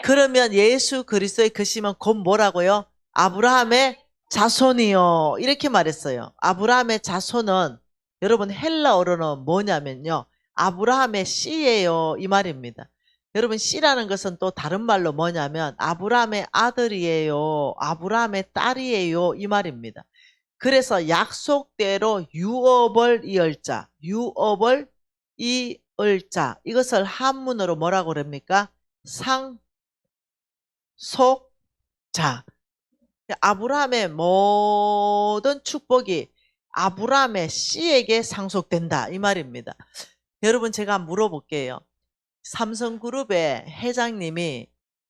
그러면 예수 그리스도의 것이면 곧 뭐라고요? 아브라함의 자손이요 이렇게 말했어요. 아브라함의 자손은 여러분 헬라어로는 뭐냐면요 아브라함의 씨예요 이 말입니다. 여러분 씨라는 것은 또 다른 말로 뭐냐면 아브라함의 아들이에요. 아브라함의 딸이에요. 이 말입니다. 그래서 약속대로 유업을 이을 자, 유업을 이을 자. 이것을 한문으로 뭐라고 그럽니까? 상속자. 아브라함의 모든 축복이 아브라함의 씨에게 상속된다. 이 말입니다. 여러분 제가 물어볼게요. 삼성그룹의 회장님이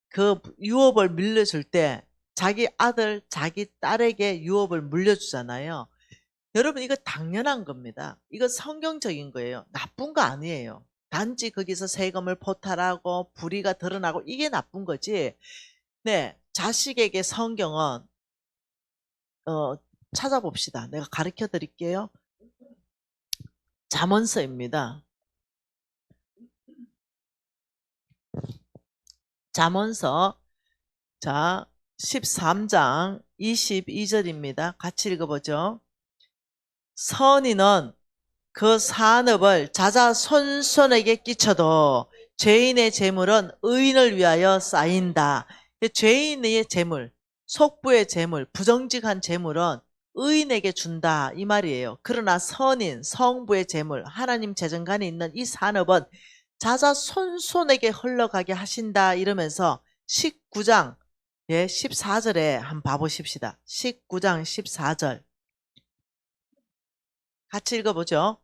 그 유업을 물려줄 때 자기 아들, 자기 딸에게 유업을 물려주잖아요. 여러분 이거 당연한 겁니다. 이거 성경적인 거예요. 나쁜 거 아니에요. 단지 거기서 세금을 포탈하고 불의가 드러나고 이게 나쁜 거지. 네, 자식에게 성경은 찾아봅시다. 내가 가르쳐 드릴게요. 잠언서입니다. 잠언서 자 13장 22절입니다. 같이 읽어보죠. 선인은 그 산업을 자자손손에게 끼쳐도 죄인의 재물은 의인을 위하여 쌓인다. 죄인의 재물, 속부의 재물, 부정직한 재물은 의인에게 준다 이 말이에요. 그러나 선인, 성부의 재물, 하나님 재정관에 있는 이 산업은 자자손손에게 흘러가게 하신다 이러면서 19장 14절에 한번 봐보십시다. 19장 14절 같이 읽어보죠.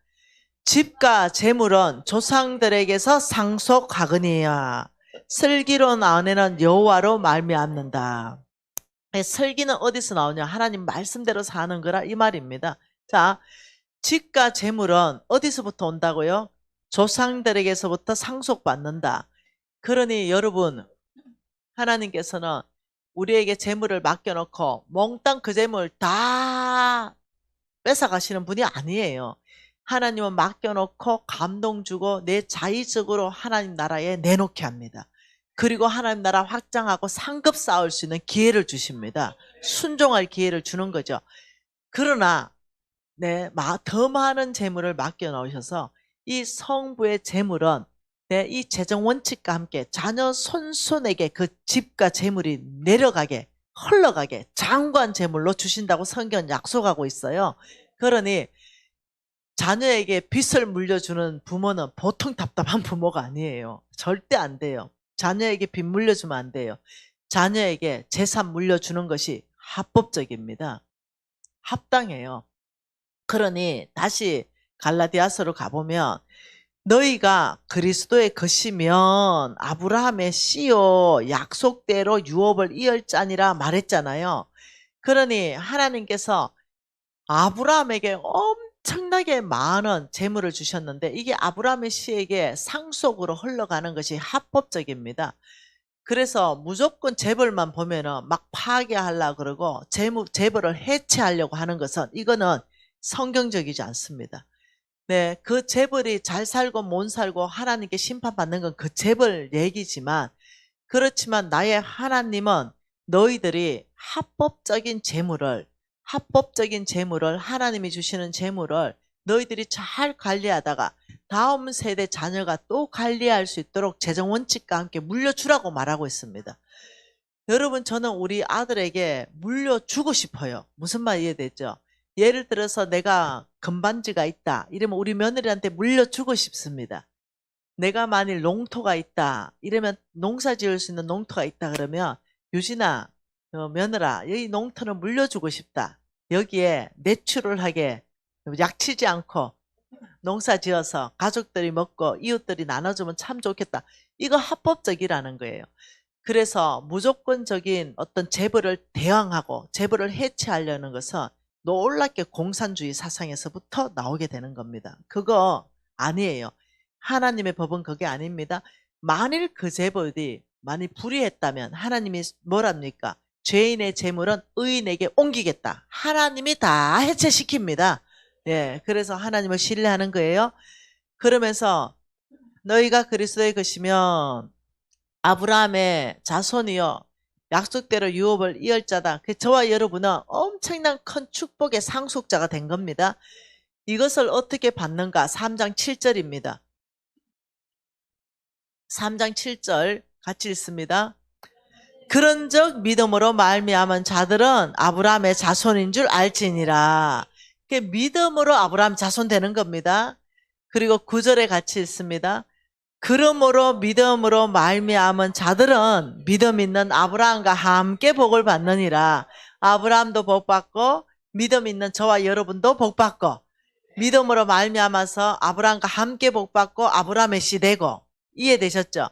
집과 재물은 조상들에게서 상속하거니와 슬기로운 아내는 여호와로 말미암는다. 슬기는 어디서 나오냐? 하나님 말씀대로 사는 거라 이 말입니다. 자, 집과 재물은 어디서부터 온다고요? 조상들에게서부터 상속받는다. 그러니 여러분 하나님께서는 우리에게 재물을 맡겨놓고 몽땅 그 재물 다 뺏어가시는 분이 아니에요. 하나님은 맡겨놓고 감동 주고 내 자의적으로 하나님 나라에 내놓게 합니다. 그리고 하나님 나라 확장하고 상급 쌓을 수 있는 기회를 주십니다. 순종할 기회를 주는 거죠. 그러나 더 많은 재물을 맡겨놓으셔서 이 성부의 재물은 이 재정 원칙과 함께 자녀 손손에게 그 집과 재물이 내려가게 흘러가게 장관 재물로 주신다고 성경은 약속하고 있어요. 그러니 자녀에게 빚을 물려주는 부모는 보통 답답한 부모가 아니에요. 절대 안 돼요. 자녀에게 빚 물려주면 안 돼요. 자녀에게 재산 물려주는 것이 합법적입니다. 합당해요. 그러니 다시 갈라디아서로 가보면 너희가 그리스도의 것이면 아브라함의 씨요 약속대로 유업을 이을 자니라 말했잖아요. 그러니 하나님께서 아브라함에게 엄청나게 많은 재물을 주셨는데 이게 아브라함의 씨에게 상속으로 흘러가는 것이 합법적입니다. 그래서 무조건 재벌만 보면은 막 파괴하려고 그러고 재벌을 해체하려고 하는 것은 이거는 성경적이지 않습니다. 네, 그 재벌이 잘 살고 못 살고 하나님께 심판받는 건 그 재벌 얘기지만 그렇지만 나의 하나님은 너희들이 합법적인 재물을 하나님이 주시는 재물을 너희들이 잘 관리하다가 다음 세대 자녀가 또 관리할 수 있도록 재정 원칙과 함께 물려주라고 말하고 있습니다. 여러분 저는 우리 아들에게 물려주고 싶어요. 무슨 말 이해되죠? 예를 들어서 내가 금반지가 있다 이러면 우리 며느리한테 물려주고 싶습니다. 내가 만일 농토가 있다 이러면 농사 지을 수 있는 농토가 있다 그러면 유진아 며느라 여기 농토를 물려주고 싶다. 여기에 내추럴하게 약치지 않고 농사 지어서 가족들이 먹고 이웃들이 나눠주면 참 좋겠다. 이거 합법적이라는 거예요. 그래서 무조건적인 어떤 재벌을 대항하고 재벌을 해체하려는 것은 놀랍게 공산주의 사상에서부터 나오게 되는 겁니다. 그거 아니에요. 하나님의 법은 그게 아닙니다. 만일 그 재벌이 만일 불의했다면 하나님이 뭐랍니까? 죄인의 재물은 의인에게 옮기겠다. 하나님이 다 해체시킵니다. 예, 그래서 하나님을 신뢰하는 거예요. 그러면서 너희가 그리스도의 것이면 아브라함의 자손이요 약속대로 유업을 이을 자다. 저와 여러분은 엄청난 큰 축복의 상속자가 된 겁니다. 이것을 어떻게 받는가? 3장 7절입니다. 3장 7절 같이 읽습니다. 그런즉 믿음으로 말미암은 자들은 아브라함의 자손인 줄 알지니라. 믿음으로 아브라함 자손 되는 겁니다. 그리고 9절에 같이 읽습니다. 그러므로 믿음으로 말미암은 자들은 믿음 있는 아브라함과 함께 복을 받느니라. 아브라함도 복받고 믿음 있는 저와 여러분도 복받고 믿음으로 말미암아서 아브라함과 함께 복받고 아브라함의 씨 되고. 이해되셨죠?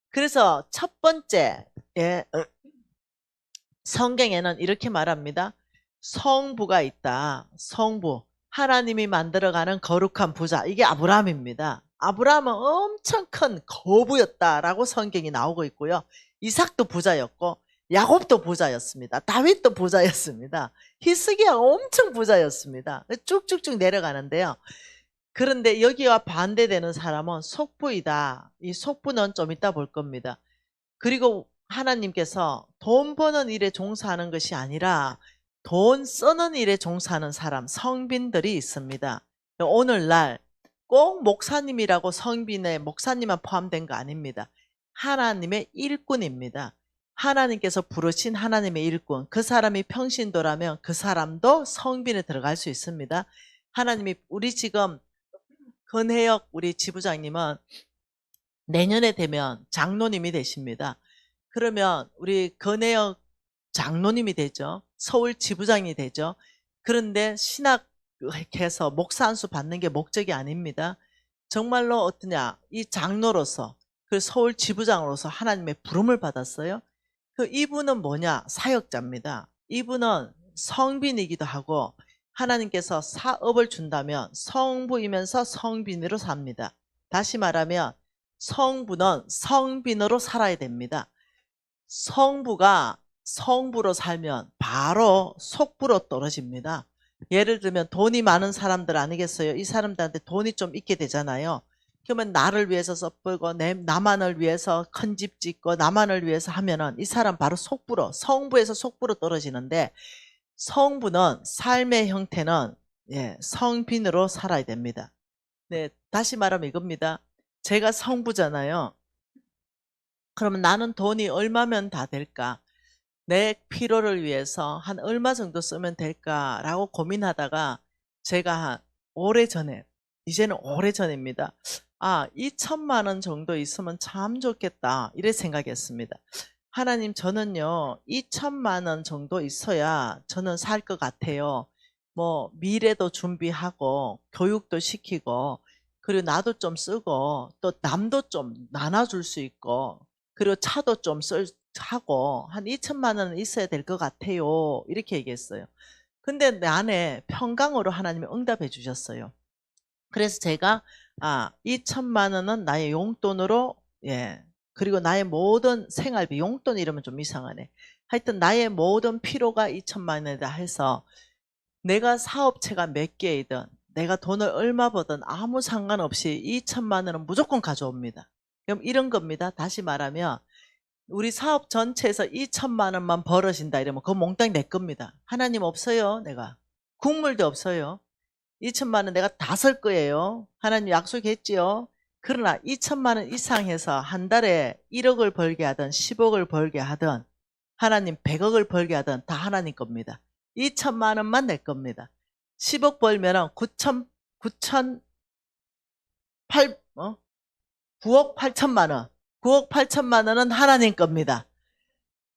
그래서 첫 번째 성경에는 이렇게 말합니다. 성부가 있다. 성부. 하나님이 만들어가는 거룩한 부자. 이게 아브라함입니다. 아브라함은 엄청 큰 거부였다라고 성경이 나오고 있고요. 이삭도 부자였고 야곱도 부자였습니다. 다윗도 부자였습니다. 히스기야가 엄청 부자였습니다. 쭉쭉쭉 내려가는데요. 그런데 여기와 반대되는 사람은 속부이다. 이 속부는 좀 이따 볼 겁니다. 그리고 하나님께서 돈 버는 일에 종사하는 것이 아니라 돈 쓰는 일에 종사하는 사람, 성빈들이 있습니다. 오늘날 꼭 목사님이라고 성빈에 목사님만 포함된 거 아닙니다. 하나님의 일꾼입니다. 하나님께서 부르신 하나님의 일꾼, 그 사람이 평신도라면 그 사람도 성빈에 들어갈 수 있습니다. 하나님이 우리 지금 건혜역 우리 지부장님은 내년에 되면 장로님이 되십니다. 그러면 우리 건혜역 장로님이 되죠. 서울 지부장이 되죠. 그런데 신학해서 목사 안수 받는 게 목적이 아닙니다. 정말로 어떠냐, 이 장로로서 그 서울 지부장으로서 하나님의 부름을 받았어요. 이분은 뭐냐, 사역자입니다. 이분은 성빈이기도 하고 하나님께서 사업을 준다면 성부이면서 성빈으로 삽니다. 다시 말하면 성부는 성빈으로 살아야 됩니다. 성부가 성부로 살면 바로 속부로 떨어집니다. 예를 들면 돈이 많은 사람들 아니겠어요? 이 사람들한테 돈이 좀 있게 되잖아요. 그러면 나를 위해서 썩불고 나만을 위해서 큰 집 짓고 나만을 위해서 하면은 이 사람 바로 속부로, 성부에서 속부로 떨어지는데, 성부는 삶의 형태는 성빈으로 살아야 됩니다. 네, 다시 말하면 이겁니다. 제가 성부잖아요. 그러면 나는 돈이 얼마면 다 될까? 내 필요를 위해서 한 얼마 정도 쓰면 될까라고 고민하다가 제가 한 오래전에, 이제는 오래전입니다. 2천만 원 정도 있으면 참 좋겠다 이래 생각했습니다. 하나님, 저는요 2천만 원 정도 있어야 저는 살 것 같아요. 뭐 미래도 준비하고 교육도 시키고 그리고 나도 좀 쓰고 또 남도 좀 나눠줄 수 있고 그리고 차도 좀 하고 한 2천만 원은 있어야 될 것 같아요. 이렇게 얘기했어요. 근데 내 안에 평강으로 하나님이 응답해 주셨어요. 그래서 제가 2천만 원은 나의 용돈으로, 그리고 나의 모든 생활비, 용돈 이러면 좀 이상하네. 하여튼 나의 모든 필요가 2천만 원이다 해서 내가 사업체가 몇 개이든 내가 돈을 얼마 버든 아무 상관없이 2천만 원은 무조건 가져옵니다. 그럼 이런 겁니다. 다시 말하면 우리 사업 전체에서 2천만 원만 벌어진다 이러면 그거 몽땅 내 겁니다. 하나님 없어요. 내가 국물도 없어요. 2천만 원 내가 다 쓸 거예요. 하나님 약속했지요. 그러나 2천만 원 이상 해서 한 달에 1억을 벌게 하든 10억을 벌게 하든 하나님 100억을 벌게 하든 다 하나님 겁니다. 2천만 원만 내 겁니다. 10억 벌면은 9억 8천만 원. 9억 8천만 원은 하나님 겁니다.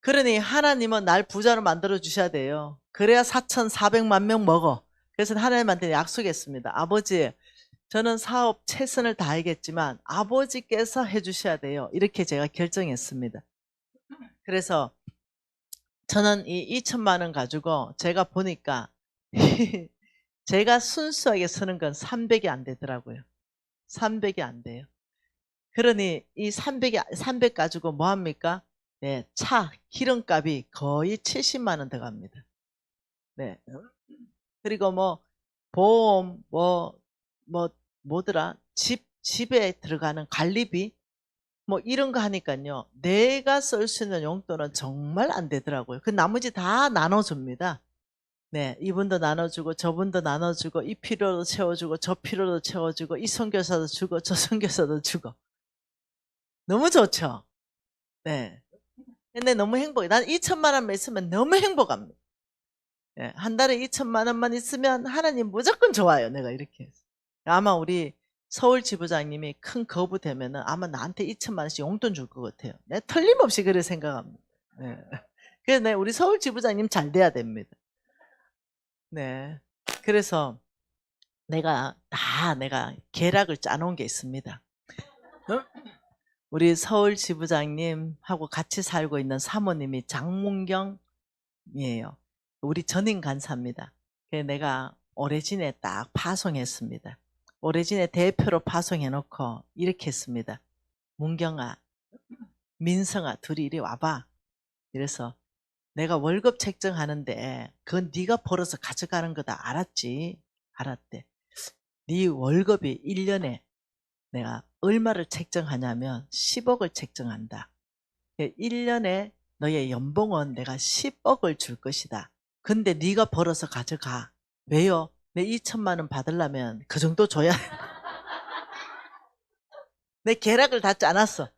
그러니 하나님은 날 부자로 만들어 주셔야 돼요. 그래야 4,400만 명 먹어. 그래서 하나님한테 약속했습니다. 아버지, 저는 사업 최선을 다하겠지만 아버지께서 해주셔야 돼요. 이렇게 제가 결정했습니다. 그래서 저는 이 2천만 원 가지고 제가 보니까 제가 순수하게 쓰는 건 300이 안 되더라고요. 300이 안 돼요. 그러니 이 300 가지고 뭐 합니까? 네, 차 기름값이 거의 70만 원 들어갑니다. 네. 그리고 뭐 보험 뭐더라? 집에 들어가는 관리비 뭐 이런 거 하니까요. 내가 쓸 수 있는 용돈은 정말 안 되더라고요. 그 나머지 다 나눠줍니다. 네, 이분도 나눠주고 저분도 나눠주고 이 필요도 채워주고 저 필요도 채워주고 이 선교사도 주고 저 선교사도 주고 너무 좋죠. 네. 근데 너무 행복해. 난 2천만 원만 있으면 너무 행복합니다. 예, 한 달에 2천만 원만 있으면 하나님 무조건 좋아요. 내가 이렇게 해서. 아마 우리 서울 지부장님이 큰 거부 되면은 아마 나한테 2천만 원씩 용돈 줄 것 같아요. 내가 틀림없이 그래 생각합니다. 네. 그래서 네, 우리 서울 지부장님 잘 돼야 됩니다. 네. 그래서 내가 계략을 짜놓은 게 있습니다. 우리 서울 지부장님하고 같이 살고 있는 사모님이 장문경이에요. 우리 전임 간사입니다. 그래서 내가 오래진에 딱 파송했습니다. 오래진에 대표로 파송해놓고 이렇게 했습니다. 문경아, 민성아, 둘이 이리 와봐. 그래서 내가 월급 책정하는데 그건 네가 벌어서 가져가는 거다. 알았지? 알았대. 네 월급이 1년에 내가 얼마를 책정하냐면 10억을 책정한다. 1년에 너의 연봉은 내가 10억을 줄 것이다. 근데 네가 벌어서 가져가. 왜요? 내 2천만 원 받으려면 그 정도 줘야 내 계략을 다 짜놨어.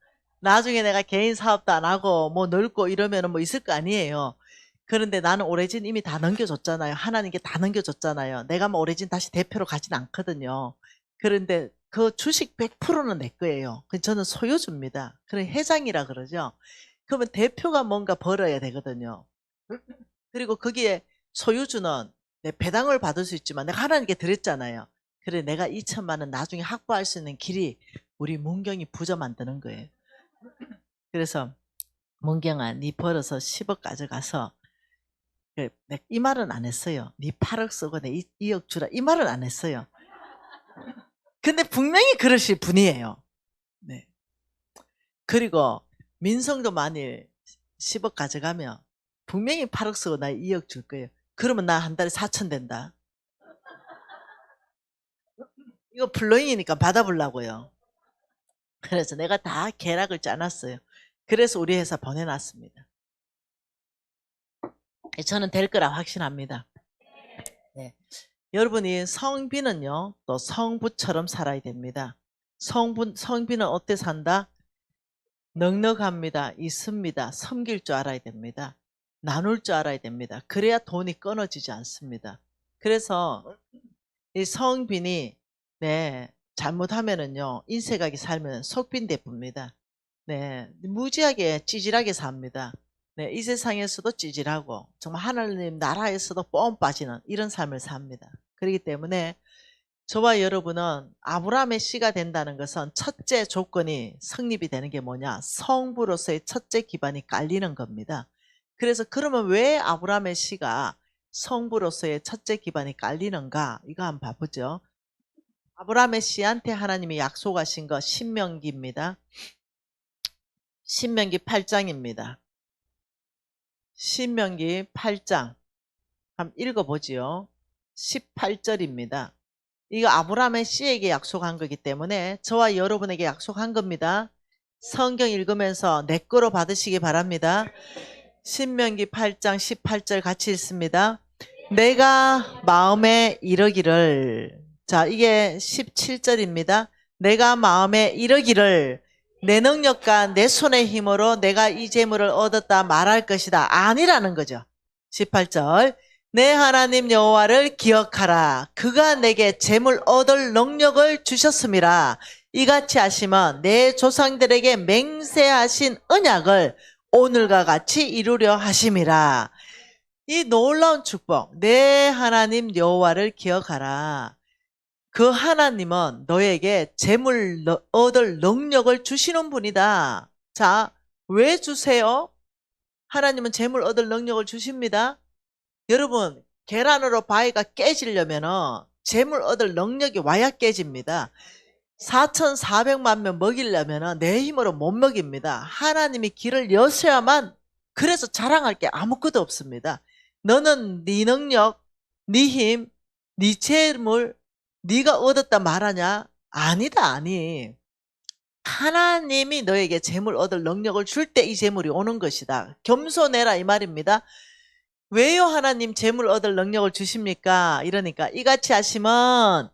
나중에 내가 개인 사업도 안 하고 뭐 넓고 이러면 뭐 있을 거 아니에요. 그런데 나는 오래진 이미 다 넘겨줬잖아요. 하나님께 다 넘겨줬잖아요. 내가 뭐 오래진 다시 대표로 가진 않거든요. 그런데 그 주식 100%는 내 거예요. 저는 소유주입니다. 그래 회장이라 그러죠. 그러면 대표가 뭔가 벌어야 되거든요. 그리고 거기에 소유주는 내 배당을 받을 수 있지만 내가 하나님께 드렸잖아요. 그래 내가 2천만 원 나중에 확보할 수 있는 길이 우리 문경이 부자 만드는 거예요. 그래서 문경아 네 벌어서 10억 가져가서 이 말은 안 했어요. 네 8억 쓰고 내 2억 주라 이 말은 안 했어요. 근데 분명히 그러실 분이에요. 네. 그리고 민성도 만일 10억 가져가면 분명히 8억 쓰고 나 2억 줄 거예요. 그러면 나 한 달에 4천 된다. 이거 블로잉이니까 받아보려고요. 그래서 내가 다 계략을 짜놨어요. 그래서 우리 회사 보내놨습니다. 저는 될 거라 확신합니다. 네. 여러분이 성비는요, 또 성부처럼 살아야 됩니다. 성비는 어때 산다? 넉넉합니다. 있습니다. 섬길 줄 알아야 됩니다. 나눌 줄 알아야 됩니다. 그래야 돈이 끊어지지 않습니다. 그래서 이 성빈이 네, 잘못하면은요, 인색하게 살면 속빈 대부입니다. 네, 무지하게 찌질하게 삽니다. 네, 이 세상에서도 찌질하고 정말 하나님 나라에서도 뻥 빠지는 이런 삶을 삽니다. 그렇기 때문에 저와 여러분은 아브라함의 씨가 된다는 것은 첫째 조건이 성립이 되는 게 뭐냐? 성부로서의 첫째 기반이 깔리는 겁니다. 그래서 그러면 왜 아브라함의 씨가 성부로서의 첫째 기반이 깔리는가? 이거 한번 봐보죠. 아브라함의 씨한테 하나님이 약속하신 거 신명기입니다. 신명기 8장입니다. 신명기 8장 한번 읽어보지요. 18절입니다. 이거 아브라함의 씨에게 약속한 거기 때문에 저와 여러분에게 약속한 겁니다. 성경 읽으면서 내 거로 받으시기 바랍니다. 신명기 8장 18절 같이 읽습니다. 내가 마음에 이르기를, 자 이게 17절입니다. 내가 마음에 이르기를 내 능력과 내 손의 힘으로 내가 이 재물을 얻었다 말할 것이다. 아니라는 거죠. 18절 내 하나님 여호와를 기억하라. 그가 내게 재물 얻을 능력을 주셨음이라. 이같이 하시면 내 조상들에게 맹세하신 언약을 오늘과 같이 이루려 하심이라. 이 놀라운 축복, 내 하나님 여호와를 기억하라. 그 하나님은 너에게 재물 얻을 능력을 주시는 분이다. 자, 왜 주세요? 하나님은 재물 얻을 능력을 주십니다. 여러분, 계란으로 바위가 깨지려면 재물 얻을 능력이 와야 깨집니다. 4,400만 명 먹이려면 내 힘으로 못 먹입니다. 하나님이 길을 여셔야만. 그래서 자랑할 게 아무것도 없습니다. 너는 네 능력, 네 힘, 네 재물 네가 얻었다 말하냐? 아니다, 아니. 하나님이 너에게 재물 얻을 능력을 줄 때 이 재물이 오는 것이다. 겸손해라 이 말입니다. 왜요 하나님 재물 얻을 능력을 주십니까? 이러니까 이같이 하시면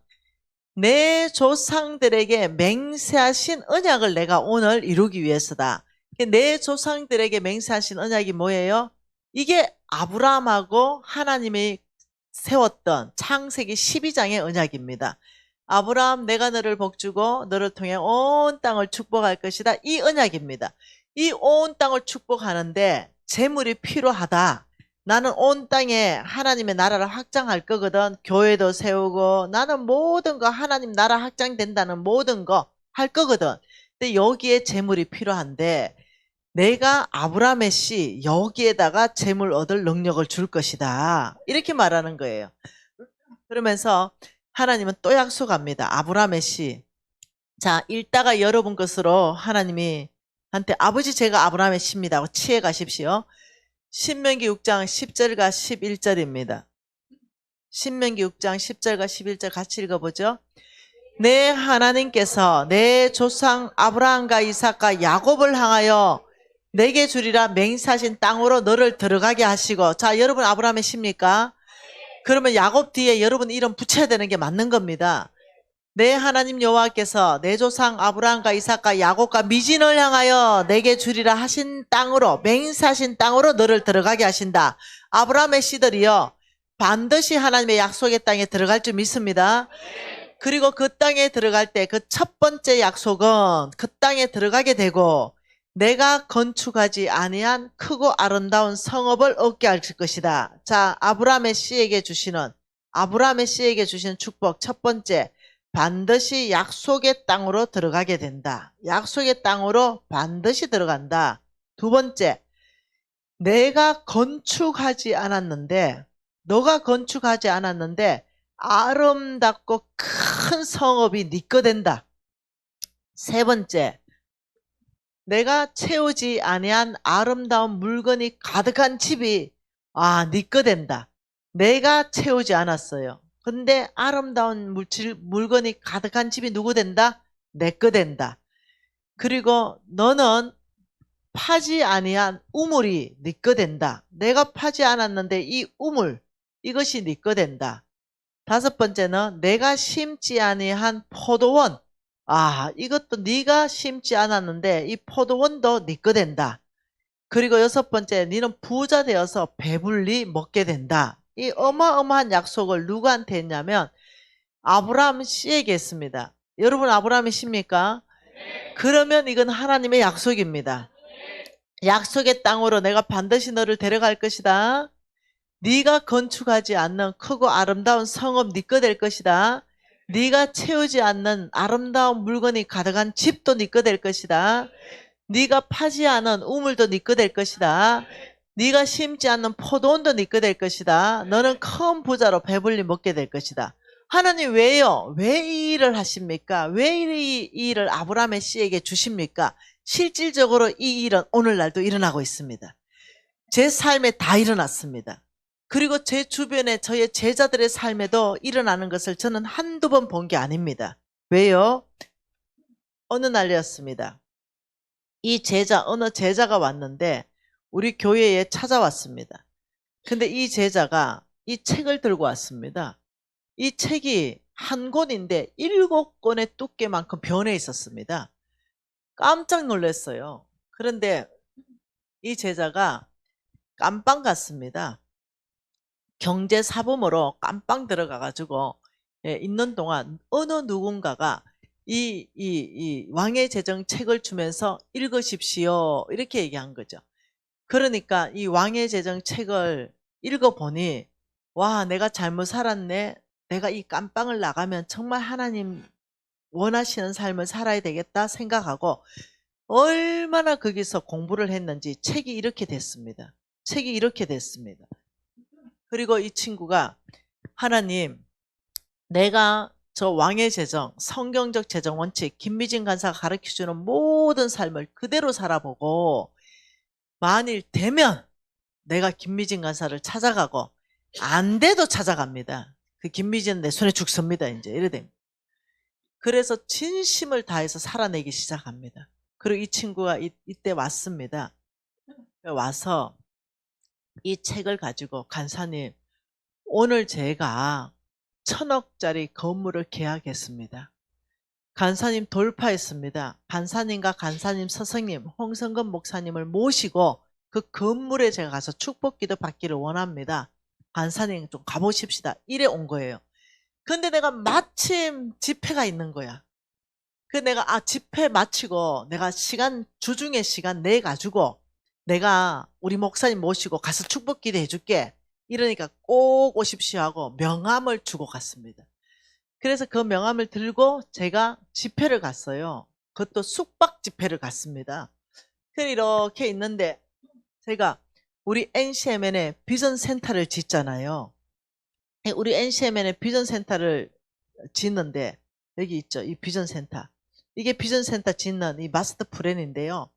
내 조상들에게 맹세하신 언약을 내가 오늘 이루기 위해서다. 내 조상들에게 맹세하신 언약이 뭐예요? 이게 아브라함하고 하나님이 세웠던 창세기 12장의 언약입니다. 아브라함, 내가 너를 복주고 너를 통해 온 땅을 축복할 것이다. 이 언약입니다. 이 온 땅을 축복하는데 재물이 필요하다. 나는 온 땅에 하나님의 나라를 확장할 거거든. 교회도 세우고 나는 모든 거 하나님 나라 확장된다는 모든 거 할 거거든. 근데 여기에 재물이 필요한데 내가 아브라함의 씨 여기에다가 재물 얻을 능력을 줄 것이다. 이렇게 말하는 거예요. 그러면서 하나님은 또 약속합니다. 아브라함의 씨. 자, 읽다가 여러분 것으로 하나님이 한테 아버지 제가 아브라함의 씨입니다 하고 치해 가십시오. 신명기 6장 10절과 11절입니다. 신명기 6장 10절과 11절 같이 읽어보죠. 내 하나님께서 내 조상 아브라함과 이삭과 야곱을 향하여 내게 주리라 맹세하신 땅으로 너를 들어가게 하시고. 자, 여러분 아브라함의 씨입니까? 그러면 야곱 뒤에 여러분 이름 붙여야 되는 게 맞는 겁니다. 내 하나님 여호와께서 내 조상 아브라함과 이삭과 야곱과 미진을 향하여 내게 주리라 하신 땅으로 맹세하신 땅으로 너를 들어가게 하신다. 아브라함의 씨들이요 반드시 하나님의 약속의 땅에 들어갈 줄 믿습니다. 그리고 그 땅에 들어갈 때 그 첫 번째 약속은 그 땅에 들어가게 되고 내가 건축하지 아니한 크고 아름다운 성읍을 얻게 할 것이다. 자, 아브라함의 씨에게 주시는 축복 첫 번째, 반드시 약속의 땅으로 들어가게 된다. 약속의 땅으로 반드시 들어간다. 두 번째, 너가 건축하지 않았는데 아름답고 큰 성읍이 네 거 된다. 세 번째, 내가 채우지 아니한 아름다운 물건이 가득한 집이 네 거 된다. 내가 채우지 않았어요. 근데 아름다운 물건이 가득한 집이 누구 된다? 내 거 된다. 그리고 너는 파지 아니한 우물이 네 거 된다. 내가 파지 않았는데 이 우물 이것이 네 거 된다. 다섯 번째는 내가 심지 아니한 포도원. 이것도 네가 심지 않았는데 이 포도원도 네 거 된다. 그리고 여섯 번째, 너는 부자 되어서 배불리 먹게 된다. 이 어마어마한 약속을 누구한테 했냐면 아브라함 씨에게 했습니다. 여러분 아브라함이 씨입니까? 그러면 이건 하나님의 약속입니다. 약속의 땅으로 내가 반드시 너를 데려갈 것이다. 네가 건축하지 않는 크고 아름다운 성읍 네 거 될 것이다. 네가 채우지 않는 아름다운 물건이 가득한 집도 네 거 될 것이다. 네가 파지 않은 우물도 네 거 될 것이다. 네가 심지 않는 포도원도 네 거 될 것이다. 너는 큰 부자로 배불리 먹게 될 것이다. 하나님 왜요? 왜 이 일을 하십니까? 왜 이 일을 아브라함의 씨에게 주십니까? 실질적으로 이 일은 오늘날도 일어나고 있습니다. 제 삶에 다 일어났습니다. 그리고 제 주변에 저의 제자들의 삶에도 일어나는 것을 저는 한두 번 본 게 아닙니다. 왜요? 어느 날이었습니다. 어느 제자가 왔는데 우리 교회에 찾아왔습니다. 근데 이 제자가 이 책을 들고 왔습니다. 이 책이 한 권인데 7권의 두께만큼 변해 있었습니다. 깜짝 놀랐어요. 그런데 이 제자가 깜빵 갔습니다. 경제사범으로 깜빵 들어가가지고 있는 동안 어느 누군가가 이 왕의 재정 책을 주면서 읽으십시오 이렇게 얘기한 거죠. 그러니까 이 왕의 재정 책을 읽어보니 와 내가 잘못 살았네. 내가 이 깜빵을 나가면 정말 하나님 원하시는 삶을 살아야 되겠다 생각하고 얼마나 거기서 공부를 했는지 책이 이렇게 됐습니다. 그리고 이 친구가 하나님 내가 저 왕의 재정, 성경적 재정 원칙, 김미진 간사가 가르쳐주는 모든 삶을 그대로 살아보고 만일 되면 내가 김미진 간사를 찾아가고 안 돼도 찾아갑니다. 그 김미진은 내 손에 죽 섭니다. 이제 이래 됩니다. 그래서 진심을 다해서 살아내기 시작합니다. 그리고 이 친구가 이때 왔습니다. 와서 이 책을 가지고 간사님 오늘 제가 천억짜리 건물을 계약했습니다. 간사님 돌파했습니다. 간사님과 간사님 스승님 홍성근 목사님을 모시고 그 건물에 제가 가서 축복기도 받기를 원합니다. 간사님 좀 가보십시다. 이래 온 거예요. 근데 내가 마침 집회가 있는 거야. 그 내가 집회 마치고 내가 주중에 시간 내 가지고 내가 우리 목사님 모시고 가서 축복기도 해줄게. 이러니까 꼭 오십시오 하고 명함을 주고 갔습니다. 그래서 그 명함을 들고 제가 집회를 갔어요. 그것도 숙박 집회를 갔습니다. 그래 이렇게 있는데 제가 우리 NCMN에 비전 센터를 짓잖아요. 우리 NCMN에 비전 센터를 짓는데 여기 있죠. 이 비전 센터. 이게 비전 센터 짓는 이 마스터 플랜인데요.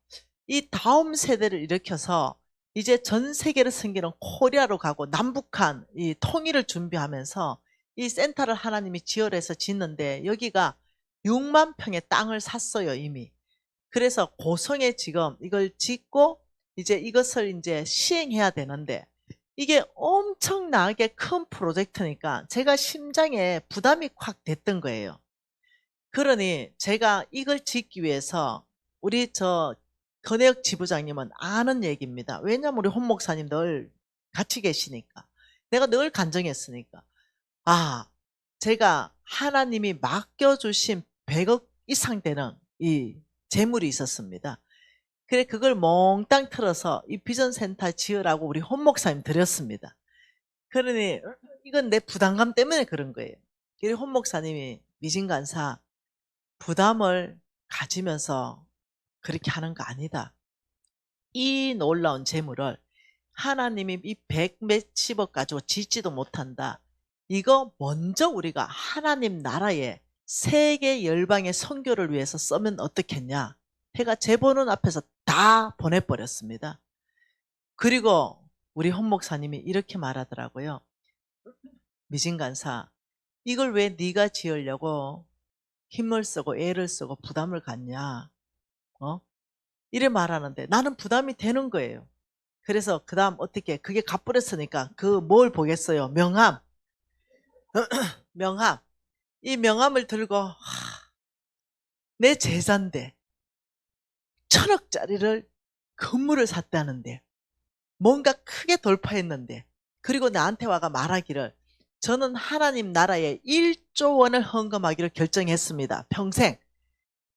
이 다음 세대를 일으켜서 이제 전 세계를 섬기는 코리아로 가고 남북한 이 통일을 준비하면서 이 센터를 하나님이 지어내서 짓는데 여기가 6만 평의 땅을 샀어요, 이미. 그래서 고성에 지금 이걸 짓고 이제 이것을 이제 시행해야 되는데 이게 엄청나게 큰 프로젝트니까 제가 심장에 부담이 확 됐던 거예요. 그러니 제가 이걸 짓기 위해서 우리 건혜혁 지부장님은 아는 얘기입니다. 왜냐면 우리 홍 목사님 늘 같이 계시니까. 내가 늘 간증했으니까. 제가 하나님이 맡겨주신 100억 이상 되는 이 재물이 있었습니다. 그래 그걸 몽땅 틀어서 이 비전센터 지으라고 우리 홍 목사님 드렸습니다. 그러니 이건 내 부담감 때문에 그런 거예요. 그래 홍 목사님이 미진간사 부담을 가지면서 그렇게 하는 거 아니다. 이 놀라운 재물을 하나님이 이 100몇십억 가지고 짓지도 못한다. 이거 먼저 우리가 하나님 나라에 세계 열방의 선교를 위해서 쓰면 어떻겠냐. 해가 제 보는 앞에서 다 보내버렸습니다. 그리고 우리 홍 목사님이 이렇게 말하더라고요. 미진간사 이걸 왜 네가 지으려고 힘을 쓰고 애를 쓰고 부담을 갖냐. 이래 말하는데 나는 부담이 되는 거예요. 그래서 그 다음 어떻게 그게 갚버렸으니까 그 뭘 보겠어요. 명함. 명함. 이 명함을 들고 내 제자인데 1000억짜리를 건물을 샀다는데 뭔가 크게 돌파했는데 그리고 나한테 와가 말하기를 저는 하나님 나라에 1조 원을 헌금하기로 결정했습니다. 평생.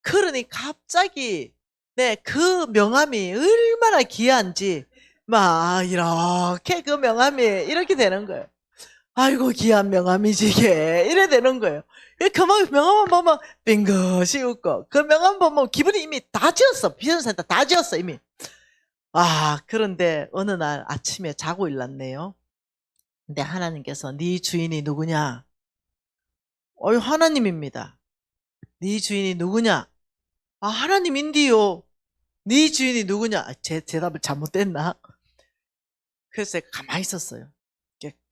그러니 갑자기 그 명함이 얼마나 귀한지 막 이렇게 그 명함이 이렇게 되는 거예요. 아이고 귀한 명함이지 이게 이래 되는 거예요. 그 명함만 보면 빙긋이 웃고 그 명함 보면 기분이 이미 다 지었어. 비전센터 다 지었어 이미. 그런데 어느 날 아침에 자고 일났네요. 근데 하나님께서 네 주인이 누구냐? 하나님입니다. 네 주인이 누구냐? 하나님인데요. 네 주인이 누구냐? 제 대답을 잘못됐나? 그래서 가만히 있었어요.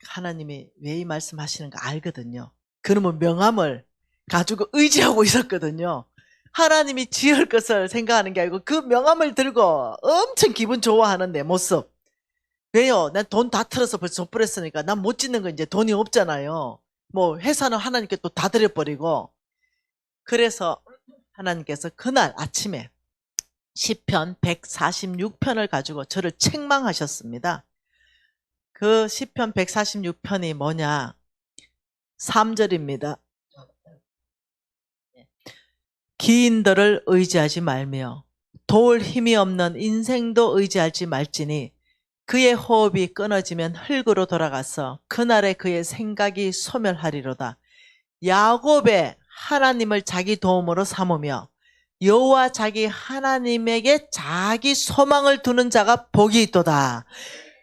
하나님이 왜 이 말씀하시는가 알거든요. 그러면 명함을 가지고 의지하고 있었거든요. 하나님이 지을 것을 생각하는 게 아니고 그 명함을 들고 엄청 기분 좋아하는 내 모습. 왜요? 난 돈 다 틀어서 벌써 줬버렸으니까 난 못 짓는 거 이제 돈이 없잖아요. 뭐 회사는 하나님께 또 다 드려버리고. 그래서 하나님께서 그날 아침에 시편 146편을 가지고 저를 책망하셨습니다. 그 시편 146편이 뭐냐? 3절입니다. 기인들을 의지하지 말며 도울 힘이 없는 인생도 의지하지 말지니 그의 호흡이 끊어지면 흙으로 돌아가서 그날에 그의 생각이 소멸하리로다. 야곱의 하나님을 자기 도움으로 삼으며 여호와 자기 하나님에게 자기 소망을 두는 자가 복이 있도다.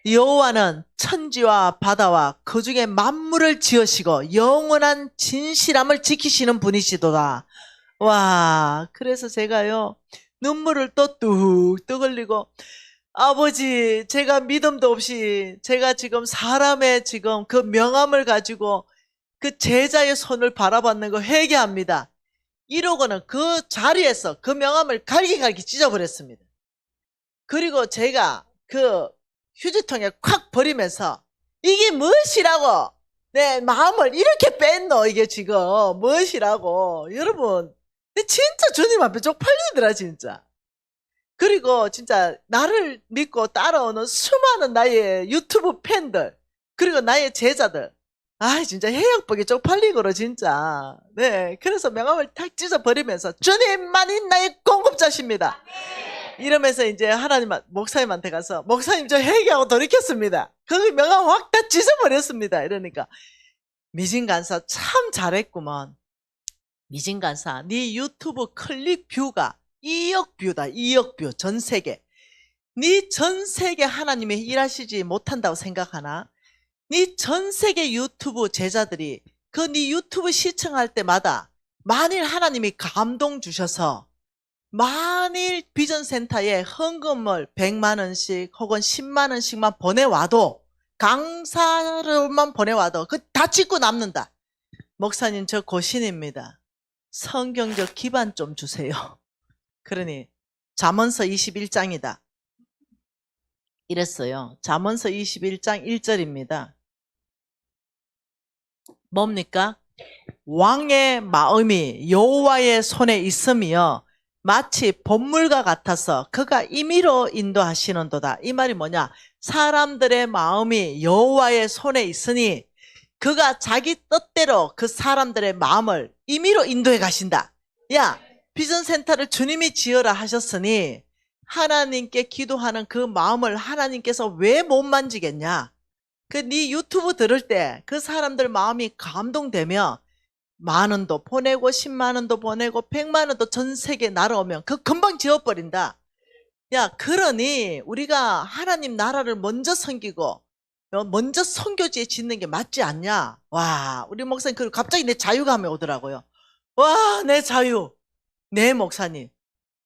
여호와는 천지와 바다와 그 중에 만물을 지으시고 영원한 진실함을 지키시는 분이시도다. 와, 그래서 제가요 눈물을 또 뚝뚝 흘리고 아버지 제가 믿음도 없이 제가 지금 사람의 지금 그 명함을 가지고 그 제자의 손을 바라봤는 거 회개합니다. 이러고는 그 자리에서 그 명함을 갈기갈기 찢어버렸습니다. 그리고 제가 그 휴지통에 콱 버리면서 이게 무엇이라고 내 마음을 이렇게 뺐노, 이게 지금. 무엇이라고. 여러분, 근데 진짜 주님 앞에 쪽팔리더라, 진짜. 그리고 진짜 나를 믿고 따라오는 수많은 나의 유튜브 팬들, 그리고 나의 제자들. 아, 진짜 해역보기 쪽팔리고로, 진짜. 네. 그래서 명함을 탁 찢어버리면서, 주님만이 나의 공급자십니다. 이러면서 이제 하나님, 목사님한테 가서, 목사님 저 회개하고 돌이켰습니다. 거기 명함 확 다 찢어버렸습니다. 이러니까, 미진간사 참 잘했구먼. 미진간사, 네 유튜브 클릭 뷰가 2억 뷰다. 2억 뷰. 전 세계. 네 전 세계 하나님이 일하시지 못한다고 생각하나? 네 전 세계 유튜브 제자들이 그 네 유튜브 시청할 때마다 만일 하나님이 감동 주셔서 만일 비전센터에 헌금을 100만 원씩 혹은 10만 원씩만 보내와도, 강사로만 보내와도 그 다 찍고 남는다. 목사님 저 고신입니다. 성경적 기반 좀 주세요. 그러니 잠언서 21장이다. 이랬어요. 잠언서 21장 1절입니다. 뭡니까? 왕의 마음이 여호와의 손에 있으며 마치 본물과 같아서 그가 임의로 인도하시는도다. 이 말이 뭐냐? 사람들의 마음이 여호와의 손에 있으니 그가 자기 뜻대로 그 사람들의 마음을 임의로 인도해 가신다. 야, 비전센터를 주님이 지어라 하셨으니 하나님께 기도하는 그 마음을 하나님께서 왜 못 만지겠냐? 그 네 유튜브 들을 때 그 사람들 마음이 감동되며 만 원도 보내고 10만 원도 보내고 100만 원도 전 세계 날아오면 그 금방 지워버린다. 야, 그러니 우리가 하나님 나라를 먼저 섬기고 먼저 선교지에 짓는 게 맞지 않냐? 와, 우리 목사님, 그리고 갑자기 내 자유감이 오더라고요. 와, 내 자유. 네, 목사님.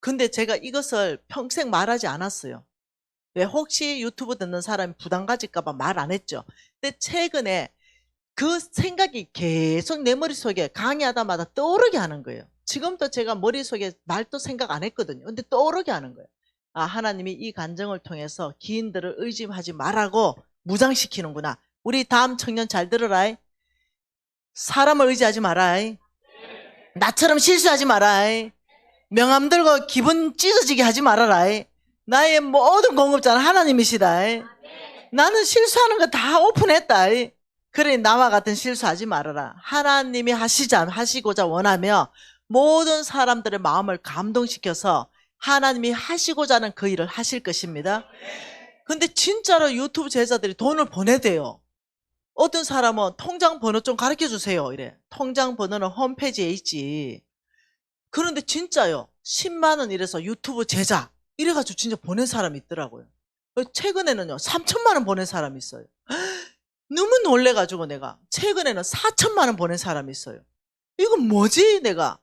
근데 제가 이것을 평생 말하지 않았어요. 왜? 혹시 유튜브 듣는 사람이 부담 가질까봐 말 안 했죠. 근데 최근에 그 생각이 계속 내 머릿속에 강의하다마다 떠오르게 하는 거예요. 지금도 제가 머릿속에 말도 생각 안 했거든요. 근데 떠오르게 하는 거예요. 아, 하나님이 이 간증을 통해서 기인들을 의심하지 말라고 무장시키는구나. 우리 다음 청년 잘 들어라. 사람을 의지하지 마라. 나처럼 실수하지 마라. 명함 들고 기분 찢어지게 하지 말아라. 나의 모든 공급자는 하나님이시다. 나는 실수하는 거 다 오픈했다. 그러니 나와 같은 실수하지 말아라. 하나님이 하시고자 원하며 모든 사람들의 마음을 감동시켜서 하나님이 하시고자 하는 그 일을 하실 것입니다. 근데 진짜로 유튜브 제자들이 돈을 보내대요. 어떤 사람은 통장 번호 좀 가르쳐 주세요. 이래. 통장 번호는 홈페이지에 있지. 그런데 진짜요. 10만 원 이래서 유튜브 제자 이래가지고 진짜 보낸 사람이 있더라고요. 최근에는요 3천만 원 보낸 사람이 있어요. 너무 놀래가지고 내가 최근에는 4천만 원 보낸 사람이 있어요. 이건 뭐지? 내가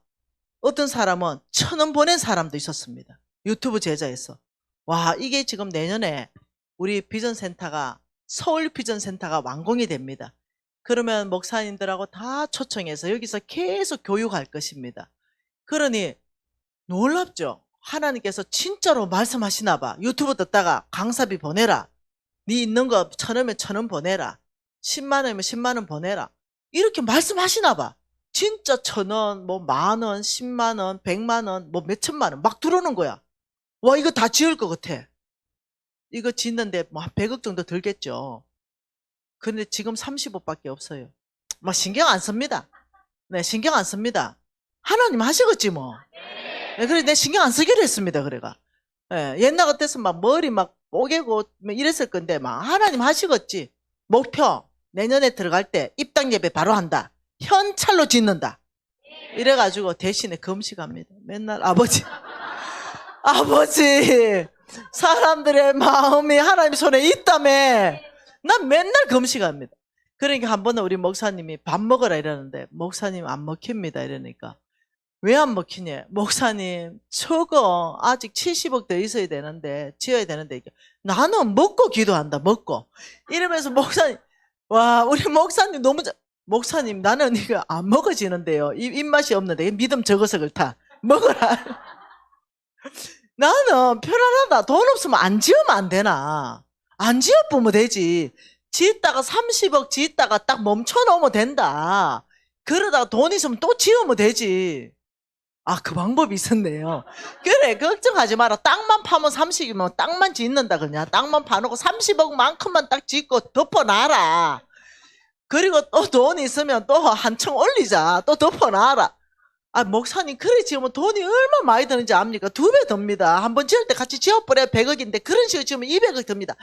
어떤 사람은 1,000원 보낸 사람도 있었습니다. 유튜브 제자에서. 와, 이게 지금 내년에 우리 비전센터가, 서울 비전센터가 완공이 됩니다. 그러면 목사님들하고 다 초청해서 여기서 계속 교육할 것입니다. 그러니 놀랍죠? 하나님께서 진짜로 말씀하시나 봐. 유튜브 듣다가 강사비 보내라. 네 있는 거 1,000원이면 1,000원 보내라. 10만 원이면 10만 원 보내라. 이렇게 말씀하시나 봐. 진짜 1,000원, 뭐 만원, 10만 원, 100만 원, 뭐 몇천만 원 막 들어오는 거야. 와, 이거 다 지을 것 같아. 이거 짓는데 뭐 한 100억 정도 들겠죠. 근데 지금 30억밖에 없어요. 뭐 신경 안 씁니다. 네, 신경 안 씁니다. 하나님 하시겠지 뭐. 네, 그래 내 신경 안 쓰기로 했습니다. 그래가. 네, 옛날 같았으면 막 머리 막 뽀개고 이랬을 건데 막 하나님 하시겠지. 목표 내년에 들어갈 때 입당 예배 바로 한다. 현찰로 짓는다. 이래가지고 대신에 금식합니다. 맨날 아버지 사람들의 마음이 하나님 손에 있다며. 난 맨날 금식합니다. 그러니까 한 번은 우리 목사님이 밥 먹으라 이러는데 목사님 안 먹힙니다 이러니까 왜 안 먹히냐? 목사님 저거 아직 70억 더 있어야 되는데 지어야 되는데 나는 먹고 기도한다. 먹고 이러면서 목사님, 와, 우리 목사님 너무 목사님 나는 이거 안 먹어지는데요. 입맛이 없는데 믿음 적어서 그렇다. 먹어라. 나는 편안하다. 돈 없으면 안 지으면 안 되나? 안 지어보면 되지. 짓다가 30억 짓다가 딱 멈춰 놓으면 된다. 그러다가 돈 있으면 또 지으면 되지. 아, 그 방법이 있었네요. 그래, 걱정하지 마라. 땅만 파면 30이면 땅만 짓는다, 그냥. 땅만 파놓고 30억만큼만 딱 짓고 덮어놔라. 그리고 또 돈 있으면 또 한층 올리자. 또 덮어놔라. 아, 목사님, 그래 지으면 돈이 얼마나 많이 드는지 압니까? 2배 듭니다. 한번 지을 때 같이 지어버려야 100억인데, 그런 식으로 지으면 200억 듭니다.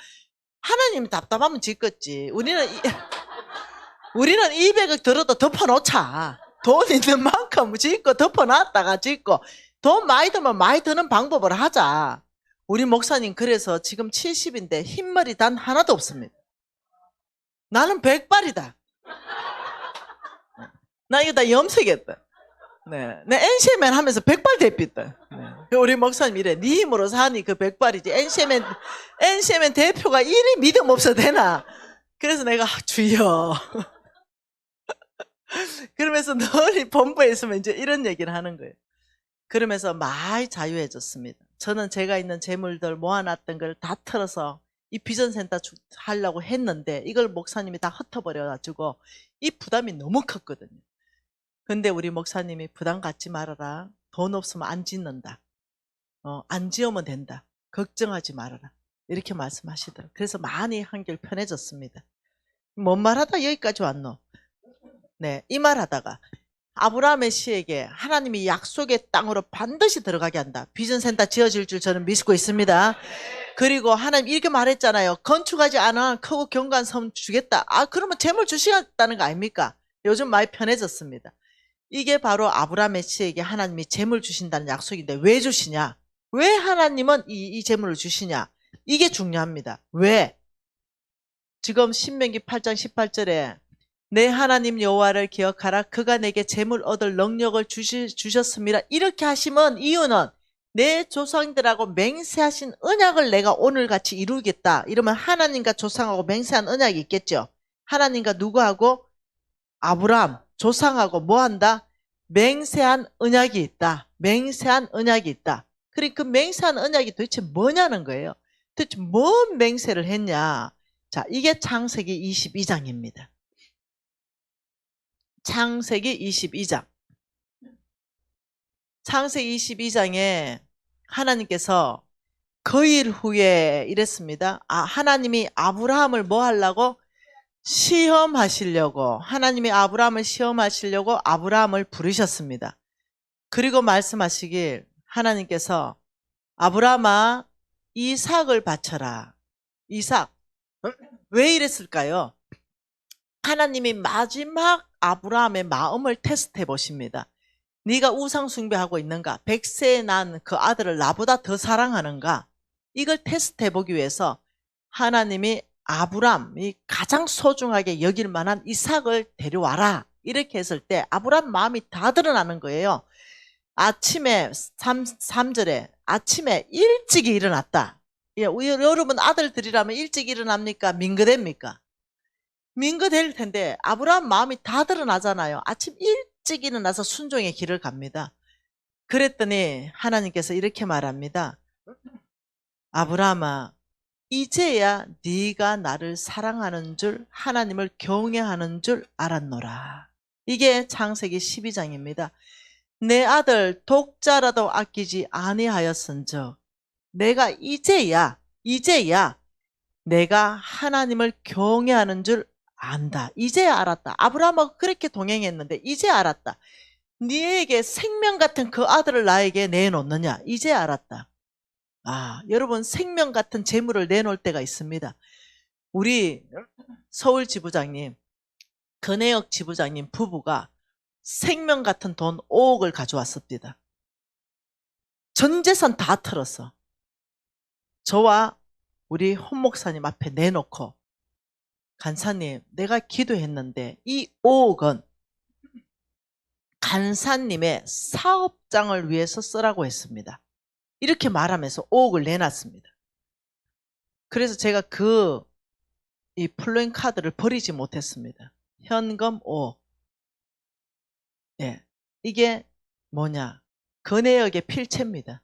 하나님이 답답하면 짓겠지. 우리는 200억 들어도 덮어놓자. 돈 있는 만큼 짓고 덮어놨다가 짓고 돈 많이 들면 많이 드는 방법을 하자. 우리 목사님 그래서 지금 70인데 흰머리 단 하나도 없습니다. 나는 백발이다. 나 이거 다 염색했다. 네, 내 NCMN 하면서 백발 대피다. 네. 우리 목사님 이래, 네 힘으로 사니 그 백발이지. NCMN 대표가 이리 믿음 없어 되나? 그래서 내가 주여. 그러면서 늘 본부에 있으면 이제 이런 얘기를 하는 거예요. 그러면서 많이 자유해졌습니다. 저는 제가 있는 재물들 모아놨던 걸 다 털어서 이 비전센터 하려고 했는데 이걸 목사님이 다 흩어버려가지고 이 부담이 너무 컸거든요. 근데 우리 목사님이 부담 갖지 말아라. 돈 없으면 안 짓는다. 안 지으면 된다. 걱정하지 말아라. 이렇게 말씀하시더라고요. 그래서 많이 한결 편해졌습니다. 뭔 말하다 여기까지 왔노? 네, 이 말하다가 아브라함의 시에게 하나님이 약속의 땅으로 반드시 들어가게 한다. 비전센터 지어질 줄 저는 믿고 있습니다. 그리고 하나님 이렇게 말했잖아요. 건축하지 않아 크고 견고한 섬 주겠다. 아, 그러면 재물 주시겠다는 거 아닙니까? 요즘 많이 편해졌습니다. 이게 바로 아브라함의 시에게 하나님이 재물 주신다는 약속인데 왜 주시냐? 왜 하나님은 이 재물을 주시냐? 이게 중요합니다. 왜? 지금 신명기 8장 18절에 내 하나님 여호와를 기억하라. 그가 내게 재물 얻을 능력을 주셨습니다. 이렇게 하시면 이유는 내 조상들하고 맹세하신 언약을 내가 오늘같이 이루겠다. 이러면 하나님과 조상하고 맹세한 언약이 있겠죠. 하나님과 누구하고? 아브라함, 조상하고 뭐한다? 맹세한 언약이 있다. 맹세한 언약이 있다. 그러니까 그 맹세한 언약이 도대체 뭐냐는 거예요. 도대체 뭔 맹세를 했냐. 자, 이게 창세기 22장입니다. 창세기 22장. 창세기 22장에 하나님께서 그 일 후에 이랬습니다. 하나님이 아브라함을 뭐 하려고? 시험하시려고. 하나님이 아브라함을 시험하시려고 아브라함을 부르셨습니다. 그리고 말씀하시길 하나님께서 아브라함아 이삭을 바쳐라. 이삭. 왜 이랬을까요? 하나님이 마지막 아브라함의 마음을 테스트해 보십니다. 네가 우상 숭배하고 있는가? 100세에 난 그 아들을 나보다 더 사랑하는가? 이걸 테스트해 보기 위해서 하나님이 아브라함이 가장 소중하게 여길 만한 이삭을 데려와라. 이렇게 했을 때 아브라함 마음이 다 드러나는 거예요. 아침에 3절에 아침에 일찍 일어났다. 여러분 아들들이라면 일찍 일어납니까? 민거됩니까? 민거될 텐데 아브라함 마음이 다 드러나잖아요. 아침 일찍 일어나서 순종의 길을 갑니다. 그랬더니 하나님께서 이렇게 말합니다. 아브라함아 이제야 네가 나를 사랑하는 줄 하나님을 경외하는 줄 알았노라. 이게 창세기 12장입니다. 내 아들 독자라도 아끼지 아니하였은즉 내가 이제야 내가 하나님을 경외하는 줄 안다. 이제야 알았다. 아브라함하고 그렇게 동행했는데 이제 알았다. 네에게 생명 같은 그 아들을 나에게 내놓느냐. 이제 알았다. 여러분 생명 같은 재물을 내놓을 때가 있습니다. 우리 서울 지부장님, 근혜역 지부장님 부부가 생명 같은 돈 5억을 가져왔습니다. 전 재산 다 털었어. 저와 우리 홍 목사님 앞에 내놓고 간사님 내가 기도했는데 이 5억은 간사님의 사업장을 위해서 쓰라고 했습니다. 이렇게 말하면서 5억을 내놨습니다. 그래서 제가 이 플로잉 카드를 버리지 못했습니다. 현금 5억. 예, 이게 뭐냐? 근혜역의 필체입니다.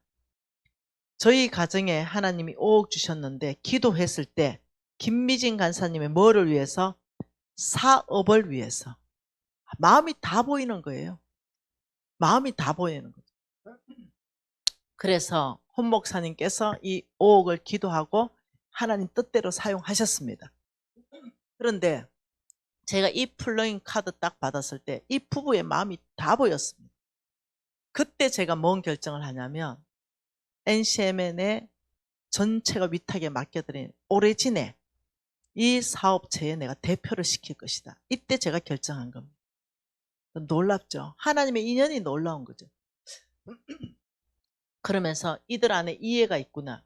저희 가정에 하나님이 5억 주셨는데 기도했을 때 김미진 간사님의 뭐를 위해서? 사업을 위해서. 마음이 다 보이는 거예요. 마음이 다 보이는 거죠. 그래서 홍 목사님께서 이 5억을 기도하고 하나님 뜻대로 사용하셨습니다. 그런데 제가 이 플러잉 카드 딱 받았을 때 이 부부의 마음이 다 보였습니다. 그때 제가 뭔 결정을 하냐면 NCMN의 전체가 위탁에 맡겨드린 오래진에 이 사업체에 내가 대표를 시킬 것이다. 이때 제가 결정한 겁니다. 놀랍죠? 하나님의 인연이 놀라운 거죠. 그러면서 이들 안에 이해가 있구나.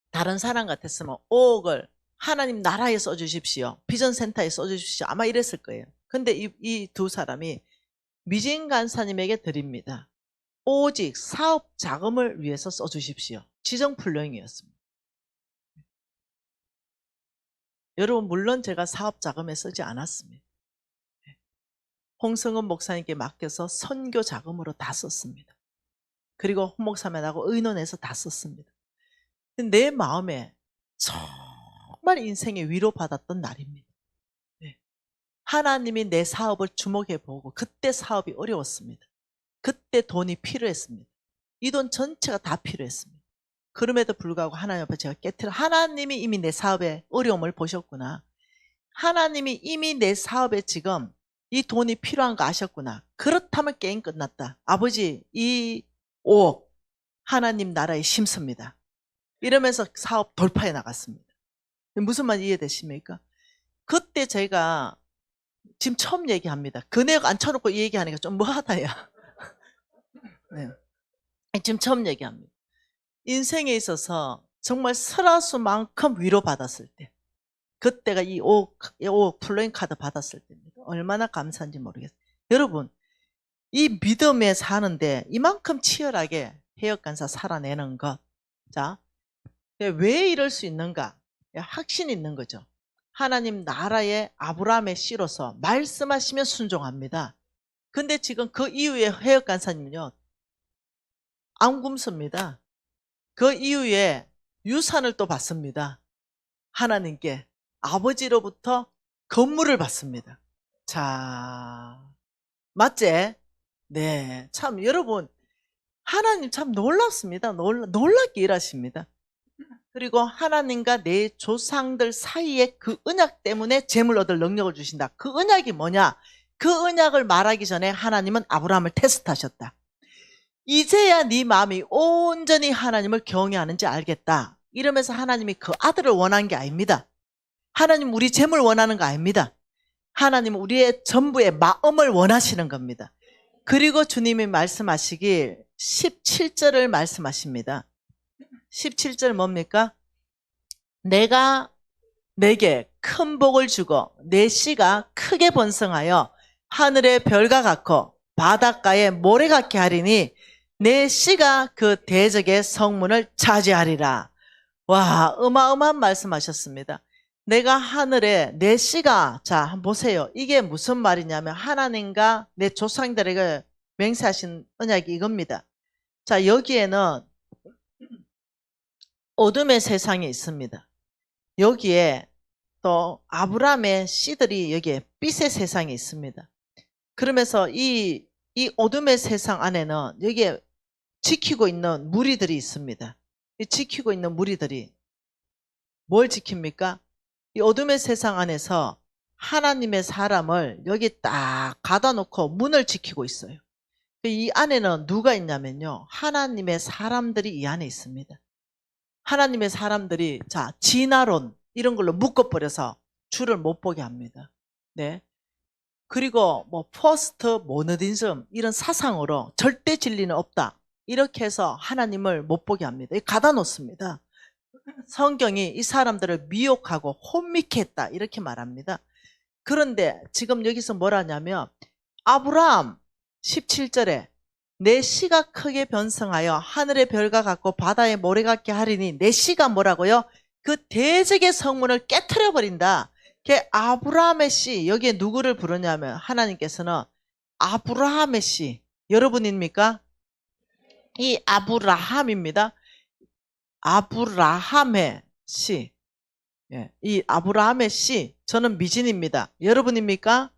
다른 사람 같았으면 5억을 하나님 나라에 써주십시오. 비전센터에 써주십시오. 아마 이랬을 거예요. 근데 이 두 사람이 미진 간사님에게 드립니다. 오직 사업 자금을 위해서 써주십시오. 지정 플러잉이었습니다. 여러분 물론 제가 사업 자금에 쓰지 않았습니다. 홍성은 목사님께 맡겨서 선교 자금으로 다 썼습니다. 그리고 홍 목사님하고 의논해서 다 썼습니다. 내 마음에 정말 인생에 위로받았던 날입니다. 하나님이 내 사업을 주목해보고 그때 사업이 어려웠습니다. 그때 돈이 필요했습니다. 이 돈 전체가 다 필요했습니다. 그럼에도 불구하고 하나님 앞에 제가 깨트려 하나님이 이미 내 사업의 어려움을 보셨구나. 하나님이 이미 내 사업에 지금 이 돈이 필요한 거 아셨구나. 그렇다면 게임 끝났다. 아버지 이 5억 하나님 나라에 심습니다. 이러면서 사업 돌파해 나갔습니다. 무슨 말 이해되십니까? 그때 제가 지금 처음 얘기합니다. 그네가 앉혀놓고 이 얘기하니까 좀 뭐하다 야. 네. 지금 처음 얘기합니다. 인생에 있어서 정말 설화수만큼 위로받았을 때 그때가 이 5억 플러잉 카드 받았을 때입니다. 얼마나 감사한지 모르겠어요. 여러분 이 믿음에 사는데 이만큼 치열하게 해역간사 살아내는 것. 자, 왜 이럴 수 있는가? 확신이 있는 거죠. 하나님 나라의 아브라함의 씨로서 말씀하시면 순종합니다. 근데 지금 그 이후에 해역간사님은요 안 굶습니다. 그 이후에 유산을 또 받습니다. 하나님께 아버지로부터 건물을 받습니다. 자, 맞지? 네, 참 여러분 하나님 참 놀랍습니다. 놀랍게 일하십니다. 그리고 하나님과 내 조상들 사이에 그 언약 때문에 재물 얻을 능력을 주신다. 그 언약이 뭐냐? 그 언약을 말하기 전에 하나님은 아브라함을 테스트하셨다. 이제야 네 마음이 온전히 하나님을 경외하는지 알겠다. 이러면서 하나님이 그 아들을 원한 게 아닙니다. 하나님 우리 재물 원하는 거 아닙니다. 하나님은 우리의 전부의 마음을 원하시는 겁니다. 그리고 주님이 말씀하시길 17절을 말씀하십니다. 17절 뭡니까? 내가 내게 큰 복을 주고 내 씨가 크게 번성하여 하늘의 별과 같고 바닷가의 모래 같게 하리니 내 씨가 그 대적의 성문을 차지하리라. 와, 어마어마한 말씀하셨습니다. 내가 하늘에 내 씨가, 자 한번 보세요. 이게 무슨 말이냐면 하나님과 내 조상들에게 맹세하신 언약이 이겁니다. 자, 여기에는 어둠의 세상이 있습니다. 여기에 또 아브라함의 씨들이 여기에 빛의 세상이 있습니다. 그러면서 이 어둠의 세상 안에는 여기에 지키고 있는 무리들이 있습니다. 이 지키고 있는 무리들이 뭘 지킵니까? 이 어둠의 세상 안에서 하나님의 사람을 여기 딱 가다 놓고 문을 지키고 있어요. 이 안에는 누가 있냐면요. 하나님의 사람들이 이 안에 있습니다. 하나님의 사람들이 자 진화론 이런 걸로 묶어버려서 주를 못 보게 합니다. 네. 그리고 뭐 포스트 모더니즘 이런 사상으로 절대 진리는 없다. 이렇게 해서 하나님을 못 보게 합니다. 가다 놓습니다. 성경이 이 사람들을 미혹하고 혼미케 했다 이렇게 말합니다. 그런데 지금 여기서 뭐라냐면 아브라함 17절에 내 씨가 크게 변성하여 하늘의 별과 같고 바다의 모래 같게 하리니 내 씨가 뭐라고요? 그 대적의 성문을 깨트려 버린다. 아브라함의 씨, 여기에 누구를 부르냐면 하나님께서는 아브라함의 씨, 여러분입니까? 이 아브라함입니다. 아브라함의 씨. 예, 이 아브라함의 씨, 저는 미진입니다. 여러분입니까?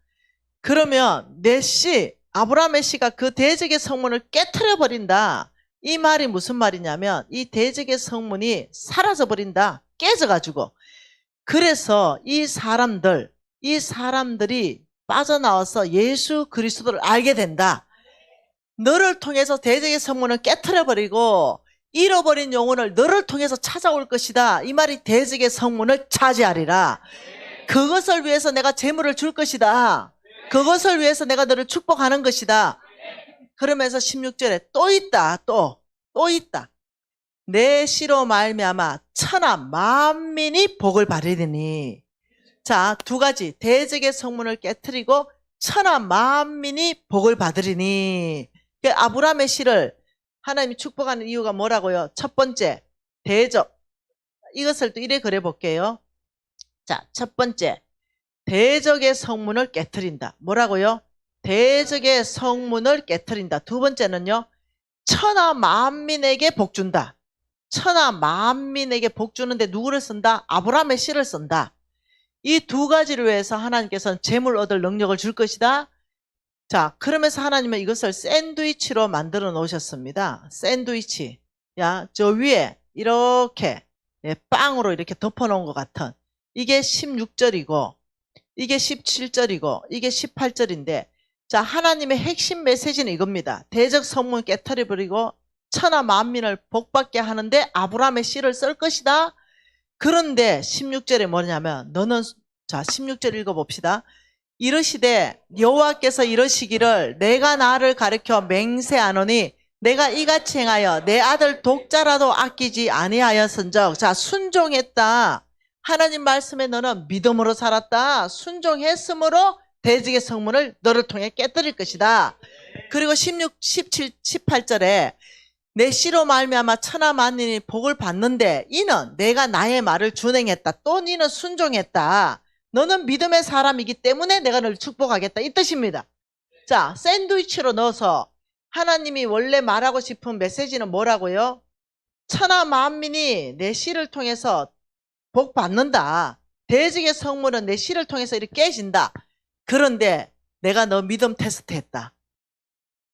그러면 내 씨, 아브라함의 씨가 그 대적의 성문을 깨트려 버린다. 이 말이 무슨 말이냐면 이 대적의 성문이 사라져 버린다. 깨져가지고. 그래서 이 사람들이 빠져나와서 예수 그리스도를 알게 된다. 너를 통해서 대적의 성문을 깨트려 버리고 잃어버린 영혼을 너를 통해서 찾아올 것이다. 이 말이 대적의 성문을 차지하리라. 그것을 위해서 내가 재물을 줄 것이다. 그것을 위해서 내가 너를 축복하는 것이다. 그러면서 16절에 또 있다. 또 있다. 내 씨로 말미암아 천하 만민이 복을 받으리니. 자, 두 가지. 대적의 성문을 깨트리고 천하 만민이 복을 받으리니. 아브라함의 씨를 하나님이 축복하는 이유가 뭐라고요? 첫 번째, 대적. 이것을 또 이래 그려 볼게요. 자, 첫 번째, 대적의 성문을 깨트린다. 뭐라고요? 대적의 성문을 깨트린다. 두 번째는요, 천하 만민에게 복 준다. 천하 만민에게 복 주는데 누구를 쓴다? 아브라함의 씨를 쓴다. 이 두 가지를 위해서 하나님께서는 재물 얻을 능력을 줄 것이다. 자, 그러면서 하나님은 이것을 샌드위치로 만들어 놓으셨습니다. 샌드위치. 야, 저 위에 이렇게 빵으로 이렇게 덮어 놓은 것 같은. 이게 16절이고, 이게 17절이고, 이게 18절인데, 자, 하나님의 핵심 메시지는 이겁니다. 대적 성문 깨트려 버리고 천하 만민을 복받게 하는데 아브라함의 씨를 쓸 것이다. 그런데 16절에 뭐냐면 너는, 자, 16절 읽어봅시다. 이르시되 여호와께서 이르시기를 내가 나를 가리켜 맹세하노니 내가 이같이 행하여 내 아들 독자라도 아끼지 아니하였은즉. 자, 순종했다. 하나님 말씀에 너는 믿음으로 살았다. 순종했으므로 대적의 성문을 너를 통해 깨뜨릴 것이다. 그리고 16, 17, 18절에 내 씨로 말미암아 천하 만민이 복을 받는데 이는 내가 나의 말을 준행했다. 또 너는 순종했다. 너는 믿음의 사람이기 때문에 내가 너를 축복하겠다. 이 뜻입니다. 자, 샌드위치로 넣어서 하나님이 원래 말하고 싶은 메시지는 뭐라고요? 천하 만민이 내 씨를 통해서 복 받는다. 대적의 성문은 내 씨를 통해서 이렇게 깨진다. 그런데 내가 너 믿음 테스트했다.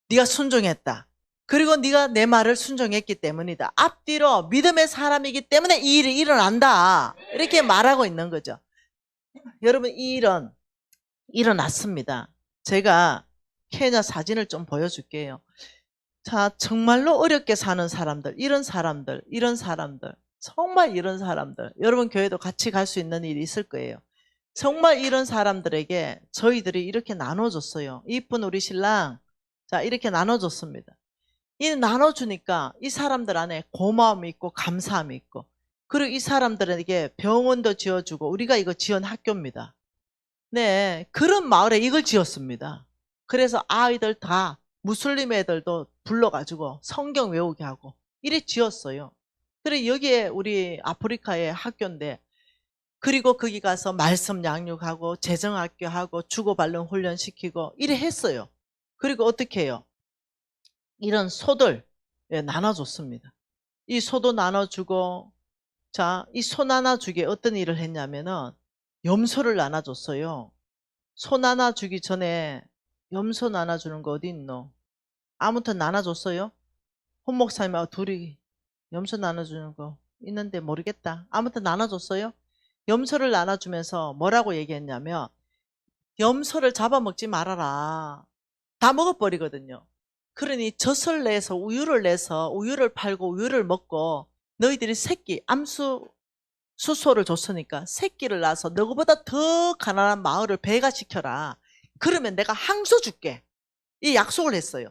네가 순종했다. 그리고 네가 내 말을 순종했기 때문이다. 앞뒤로 믿음의 사람이기 때문에 이 일이 일어난다. 이렇게 말하고 있는 거죠. 여러분, 이 일은 일어났습니다. 제가 케냐 사진을 좀 보여줄게요. 자, 정말로 어렵게 사는 사람들, 이런 사람들, 정말 이런 사람들, 여러분 교회도 같이 갈 수 있는 일이 있을 거예요. 정말 이런 사람들에게 저희들이 이렇게 나눠줬어요. 이쁜 우리 신랑, 자, 이렇게 나눠줬습니다. 이 나눠주니까 이 사람들 안에 고마움이 있고 감사함이 있고, 그리고 이 사람들에게 병원도 지어주고, 우리가 이거 지은 학교입니다. 네, 그런 마을에 이걸 지었습니다. 그래서 아이들 다 무슬림 애들도 불러가지고 성경 외우게 하고 이래 지었어요. 그래, 여기에 우리 아프리카의 학교인데, 그리고 거기 가서 말씀 양육하고 재정학교 하고 주고받는 훈련시키고 이래 했어요. 그리고 어떻게 해요? 이런 소들 나눠줬습니다. 이 소도 나눠주고, 자, 이 소 나눠주기에 어떤 일을 했냐면은 염소를 나눠줬어요. 소 나눠주기 전에 염소 나눠주는 거 어디 있노? 아무튼 나눠줬어요. 홍 목사님하고 둘이 염소 나눠주는 거 있는데 모르겠다. 아무튼 나눠줬어요. 염소를 나눠주면서 뭐라고 얘기했냐면 염소를 잡아먹지 말아라. 다 먹어버리거든요. 그러니 젖을 내서 우유를 팔고 우유를 먹고 너희들이 새끼, 수소를 줬으니까 새끼를 낳아서 너보다 더 가난한 마을을 배가시켜라. 그러면 내가 항소 줄게. 이 약속을 했어요.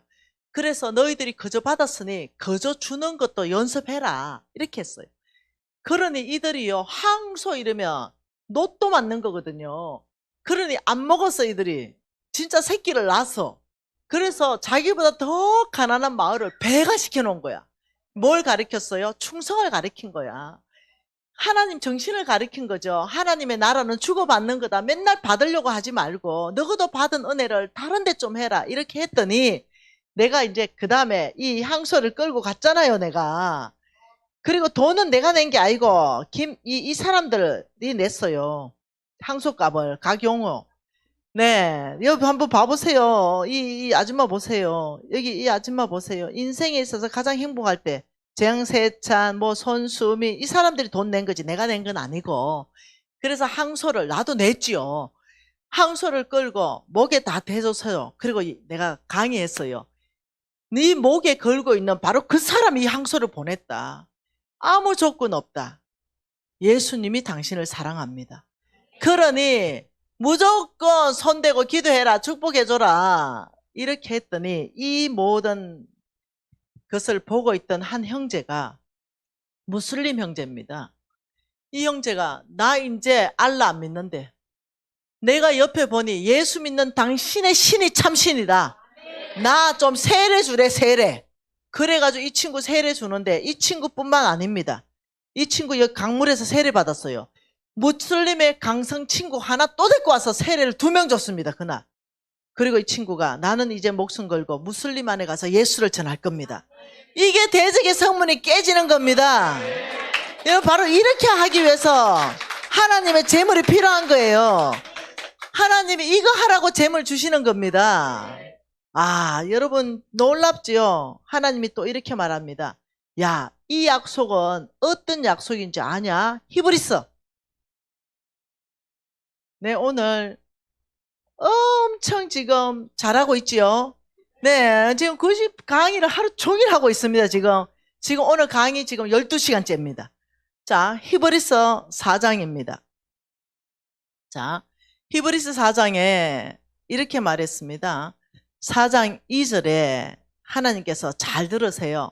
그래서 너희들이 거저 받았으니 거저 주는 것도 연습해라. 이렇게 했어요. 그러니 이들이요, 항소 이러면 노또 맞는 거거든요. 그러니 안 먹었어, 이들이. 진짜 새끼를 낳아서. 그래서 자기보다 더 가난한 마을을 배가시켜 놓은 거야. 뭘 가르쳤어요? 충성을 가르친 거야. 하나님 정신을 가르친 거죠. 하나님의 나라는 주고받는 거다. 맨날 받으려고 하지 말고 너희도 받은 은혜를 다른 데 좀 해라. 이렇게 했더니 내가 이제 그 다음에 이 향소를 끌고 갔잖아요, 내가. 그리고 돈은 내가 낸 게 아니고 이 사람들이 냈어요. 항소값을 각용호. 네, 여기 한번 봐보세요. 이 아줌마 보세요. 여기 이 아줌마 보세요. 인생에 있어서 가장 행복할 때 정세찬, 뭐 손수미 이 사람들이 돈 낸 거지 내가 낸 건 아니고. 그래서 항소를 나도 냈지요. 항소를 끌고 목에 다 대줬어요. 그리고 내가 강의했어요. 네 목에 걸고 있는 바로 그 사람이 이 항소를 보냈다. 아무 조건 없다. 예수님이 당신을 사랑합니다. 그러니 무조건 손대고 기도해라, 축복해줘라 이렇게 했더니 이 모든 것을 보고 있던 한 형제가 무슬림 형제입니다. 이 형제가 나 이제 알라 안 믿는데 내가 옆에 보니 예수 믿는 당신의 신이 참 신이다. 나 좀 세례 주래, 세례. 그래가지고 이 친구 세례 주는데 이 친구뿐만 아닙니다. 이 친구 여기 강물에서 세례 받았어요. 무슬림의 강성 친구 하나 또 데리고 와서 세례를 2명 줬습니다, 그날. 그리고 이 친구가 나는 이제 목숨 걸고 무슬림 안에 가서 예수를 전할 겁니다. 이게 대적의 성문이 깨지는 겁니다. 바로 이렇게 하기 위해서 하나님의 재물이 필요한 거예요. 하나님이 이거 하라고 재물 주시는 겁니다. 아, 여러분 놀랍지요? 하나님이 또 이렇게 말합니다. 야, 이 약속은 어떤 약속인지 아냐? 히브리서. 네, 오늘 엄청 지금 잘하고 있지요? 네, 지금 90 강의를 하루 종일 하고 있습니다, 지금 오늘 강의 지금 12시간째입니다. 자, 히브리서 4장입니다. 자, 히브리서 4장에 이렇게 말했습니다. 4장 2절에 하나님께서 잘 들으세요.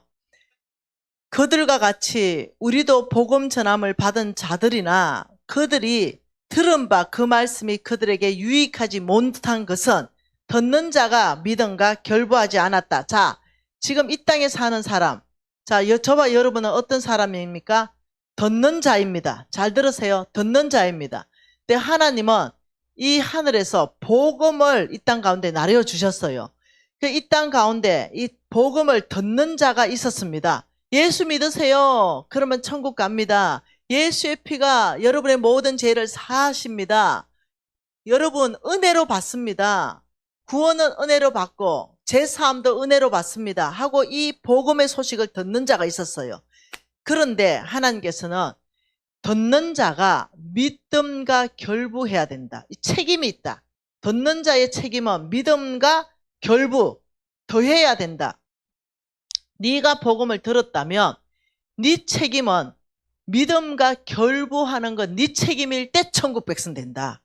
그들과 같이 우리도 복음 전함을 받은 자들이나 그들이 들은 바 그 말씀이 그들에게 유익하지 못한 것은 듣는 자가 믿음과 결부하지 않았다. 자, 지금 이 땅에 사는 사람, 자, 저와 여러분은 어떤 사람입니까? 듣는 자입니다. 잘 들으세요. 듣는 자입니다. 근데 하나님은 이 하늘에서 복음을 이 땅 가운데 나려주셨어요. 이 땅 가운데 이 복음을 듣는 자가 있었습니다. 예수 믿으세요. 그러면 천국 갑니다. 예수의 피가 여러분의 모든 죄를 사하십니다. 여러분 은혜로 받습니다. 구원은 은혜로 받고 제사함도 은혜로 받습니다 하고 이 복음의 소식을 듣는 자가 있었어요. 그런데 하나님께서는 듣는 자가 믿음과 결부해야 된다. 이 책임이 있다. 듣는 자의 책임은 믿음과 결부 더해야 된다. 네가 복음을 들었다면 네 책임은 믿음과 결부하는 건 네 책임일 때 천국 백성 된다.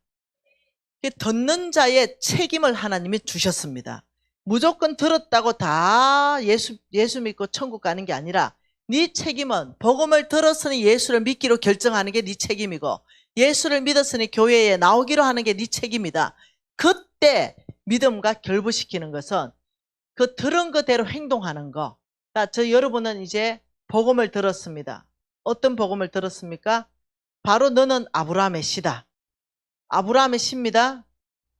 듣는 자의 책임을 하나님이 주셨습니다. 무조건 들었다고 다 예수 믿고 천국 가는 게 아니라 네 책임은 복음을 들었으니 예수를 믿기로 결정하는 게 네 책임이고 예수를 믿었으니 교회에 나오기로 하는 게 네 책임이다. 그때 믿음과 결부시키는 것은 그 들은 그대로 행동하는 거. 여러분은 이제 복음을 들었습니다. 어떤 복음을 들었습니까? 바로 너는 아브라함의 씨다. 아브라함의 씨입니다.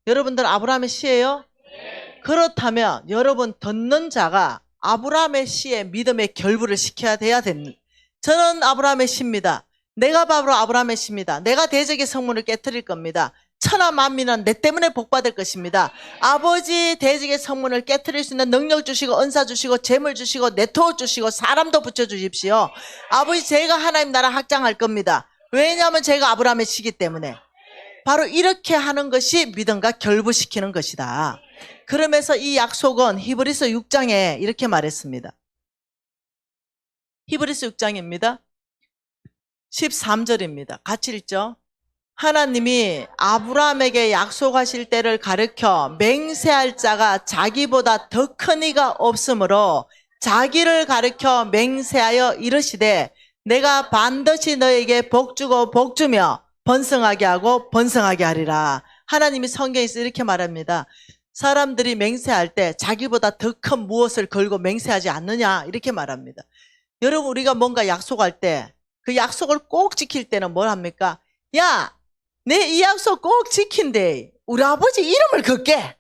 여러분들 아브라함의 씨예요? 네. 그렇다면 여러분 듣는 자가 아브라함의 씨의 믿음의 결부를 시켜야 돼야 됩니다. 저는 아브라함의 씨입니다. 내가 바로 아브라함의 씨입니다. 내가 대적의 성문을 깨뜨릴 겁니다. 천하 만민은 내 때문에 복받을 것입니다. 아버지 대적의 성문을 깨뜨릴 수 있는 능력 주시고 은사 주시고 재물 주시고 네트워크 주시고 사람도 붙여주십시오. 아버지 제가 하나님 나라 확장할 겁니다. 왜냐하면 제가 아브라함의 씨기 때문에. 바로 이렇게 하는 것이 믿음과 결부시키는 것이다. 그러면서 이 약속은 히브리서 6장에 이렇게 말했습니다. 히브리서 6장입니다. 13절입니다. 같이 읽죠. 하나님이 아브라함에게 약속하실 때를 가르쳐 맹세할 자가 자기보다 더 큰 이가 없으므로 자기를 가르쳐 맹세하여 이르시되 내가 반드시 너에게 복주고 복주며 번성하게 하고 번성하게 하리라. 하나님이 성경에서 이렇게 말합니다. 사람들이 맹세할 때 자기보다 더 큰 무엇을 걸고 맹세하지 않느냐 이렇게 말합니다. 여러분 우리가 뭔가 약속할 때 그 약속을 꼭 지킬 때는 뭘 합니까? 야, 내 이 약속 꼭 지킨대. 우리 아버지 이름을 걸게.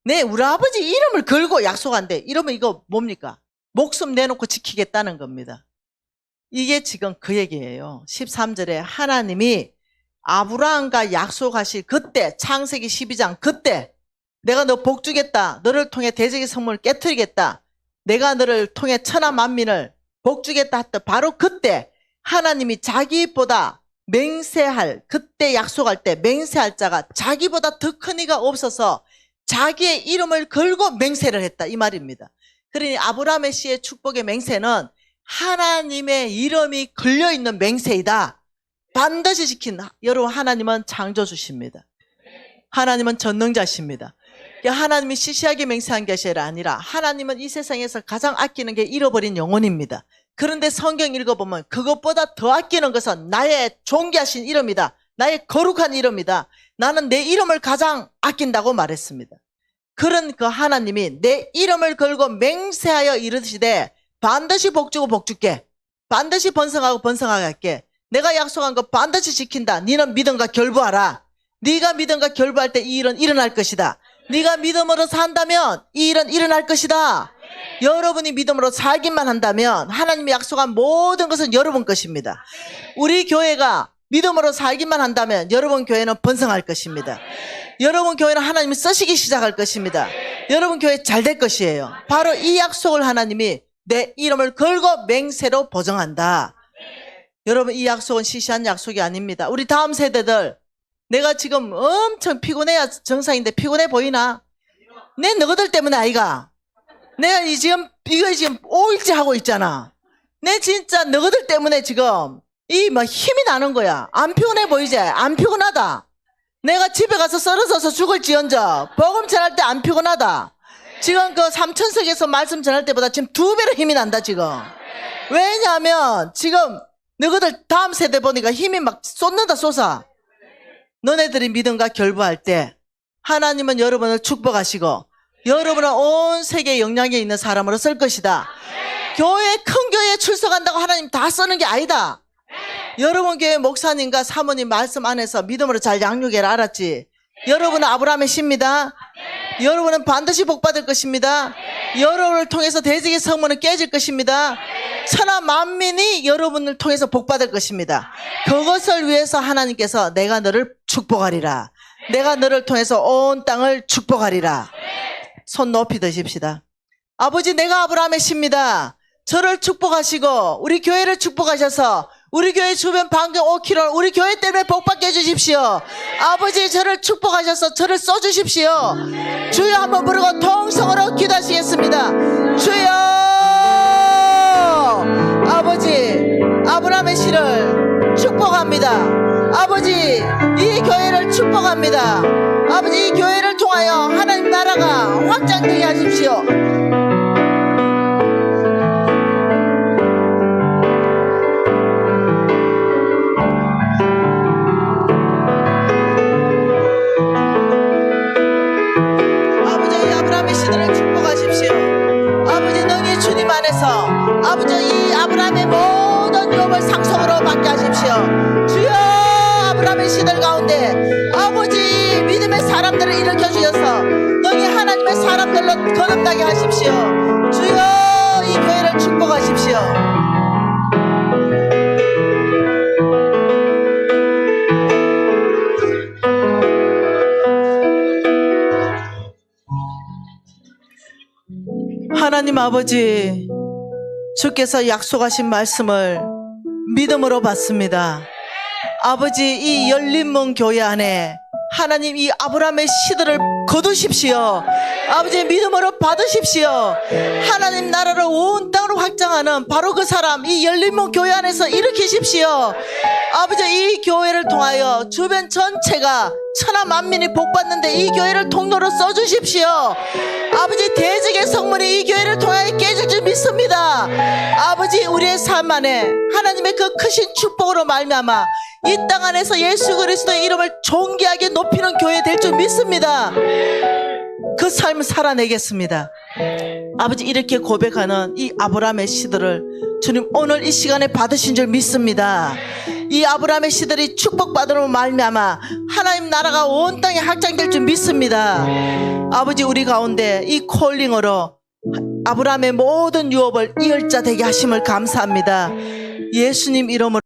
내 우리 아버지 이름을 걸고 약속한대. 이러면 이거 뭡니까? 목숨 내놓고 지키겠다는 겁니다. 이게 지금 그 얘기예요. 13절에 하나님이 아브라함과 약속하실 그때, 창세기 12장 그때 내가 너 복주겠다. 너를 통해 대적의 성문을 깨트리겠다. 내가 너를 통해 천하 만민을 복주겠다 했던 바로 그때 하나님이 자기보다 맹세할, 그때 약속할 때 맹세할 자가 자기보다 더 큰 이가 없어서 자기의 이름을 걸고 맹세를 했다 이 말입니다. 그러니 아브라함의 씨의 축복의 맹세는 하나님의 이름이 걸려있는 맹세이다. 반드시 지킨다. 여러분, 하나님은 창조주십니다. 하나님은 전능자십니다. 하나님이 시시하게 맹세한 것이 아니라 하나님은 이 세상에서 가장 아끼는 게 잃어버린 영혼입니다. 그런데 성경 읽어보면 그것보다 더 아끼는 것은 나의 존귀하신 이름이다. 나의 거룩한 이름이다. 나는 내 이름을 가장 아낀다고 말했습니다. 그런 그 하나님이 내 이름을 걸고 맹세하여 이르시되 반드시 복주고 복줄게. 반드시 번성하고 번성하게 할게. 내가 약속한 거 반드시 지킨다. 너는 믿음과 결부하라. 네가 믿음과 결부할 때 이 일은 일어날 것이다. 네가 믿음으로 산다면 이 일은 일어날 것이다. 여러분이 믿음으로 살기만 한다면 하나님이 약속한 모든 것은 여러분 것입니다. 우리 교회가 믿음으로 살기만 한다면 여러분 교회는 번성할 것입니다. 여러분 교회는 하나님이 쓰시기 시작할 것입니다. 여러분 교회 잘 될 것이에요. 바로 이 약속을 하나님이 내 이름을 걸고 맹세로 보정한다. 여러분, 이 약속은 시시한 약속이 아닙니다. 우리 다음 세대들, 내가 지금 엄청 피곤해야 정상인데 피곤해 보이나? 내 너희들 때문에 아이가. 내가 이거 지금 5일째 하고 있잖아. 내 진짜 너희들 때문에 지금 힘이 나는 거야. 안 피곤해 보이지? 안 피곤하다. 내가 집에 가서 쓰러져서 죽을지언정 복음 전할 때 안 피곤하다. 지금 그 삼천석에서 말씀 전할 때보다 지금 2배로 힘이 난다 지금. 왜냐하면 지금 너희들 다음 세대 보니까 힘이 막 쏟는다 쏟아. 너네들이 믿음과 결부할 때 하나님은 여러분을 축복하시고 여러분은 온 세계에 영향이 있는 사람으로 쓸 것이다. 교회, 큰 교회에 출석한다고 하나님 다 쓰는 게 아니다. 여러분 교회 목사님과 사모님 말씀 안에서 믿음으로 잘 양육해라. 알았지? 여러분은 아브라함의 씨입니다. 여러분은 반드시 복받을 것입니다. 여러분을 통해서 대적의 성문은 깨질 것입니다. 천하 만민이 여러분을 통해서 복받을 것입니다. 그것을 위해서 하나님께서 내가 너를 축복하리라. 내가 너를 통해서 온 땅을 축복하리라. 손 높이 드십시다. 아버지, 내가 아브라함의 씨입니다. 저를 축복하시고 우리 교회를 축복하셔서 우리 교회 주변 반경 5km 우리 교회 때문에 복받게 해주십시오. 아버지, 저를 축복하셔서 저를 써주십시오. 주여 한번 부르고 통성으로 기도하시겠습니다. 주여, 아버지, 아브라함의 씨를 축복합니다. 아버지, 이 교회를 축복합니다. 아버지, 이 교회를 통하여 하나님 나라가 확장되게 하십시오. 아버지, 이 아브라함의 모든 유업을 상속으로 받게 하십시오. 주여, 아브라함의 시들 가운데 아버지 믿음의 사람들을 일으켜 주셔서 너희 하나님의 사람들로 거듭나게 하십시오. 주여, 이 교회를 축복하십시오. 하나님 아버지, 주께서 약속하신 말씀을 믿음으로 받습니다. 아버지, 이 열린문 교회 안에 하나님 이 아브라함의 씨들을 거두십시오. 아버지, 믿음으로 받으십시오. 하나님 나라를 온 땅으로 확장하는 바로 그 사람, 이 열린문 교회 안에서 일으키십시오. 아버지, 이 교회를 통하여 주변 전체가 천하 만민이 복받는데 이 교회를 통로로 써주십시오. 아버지, 대적의 성문이 이 교회를 통하여 깨질 줄 믿습니다. 아버지, 우리의 삶 안에 하나님의 그 크신 축복으로 말미암아 이 땅 안에서 예수 그리스도의 이름을 존귀하게 높이는 교회 될 줄 믿습니다. 그 삶을 살아내겠습니다. 아버지, 이렇게 고백하는 이 아브라함의 시들을 주님 오늘 이 시간에 받으신 줄 믿습니다. 이 아브라함의 시들이 축복받으로 말미암아 하나님 나라가 온 땅에 확장될 줄 믿습니다. 아버지, 우리 가운데 이 콜링으로 아브라함의 모든 유업을 이을 자 되게 하심을 감사합니다. 예수님 이름으로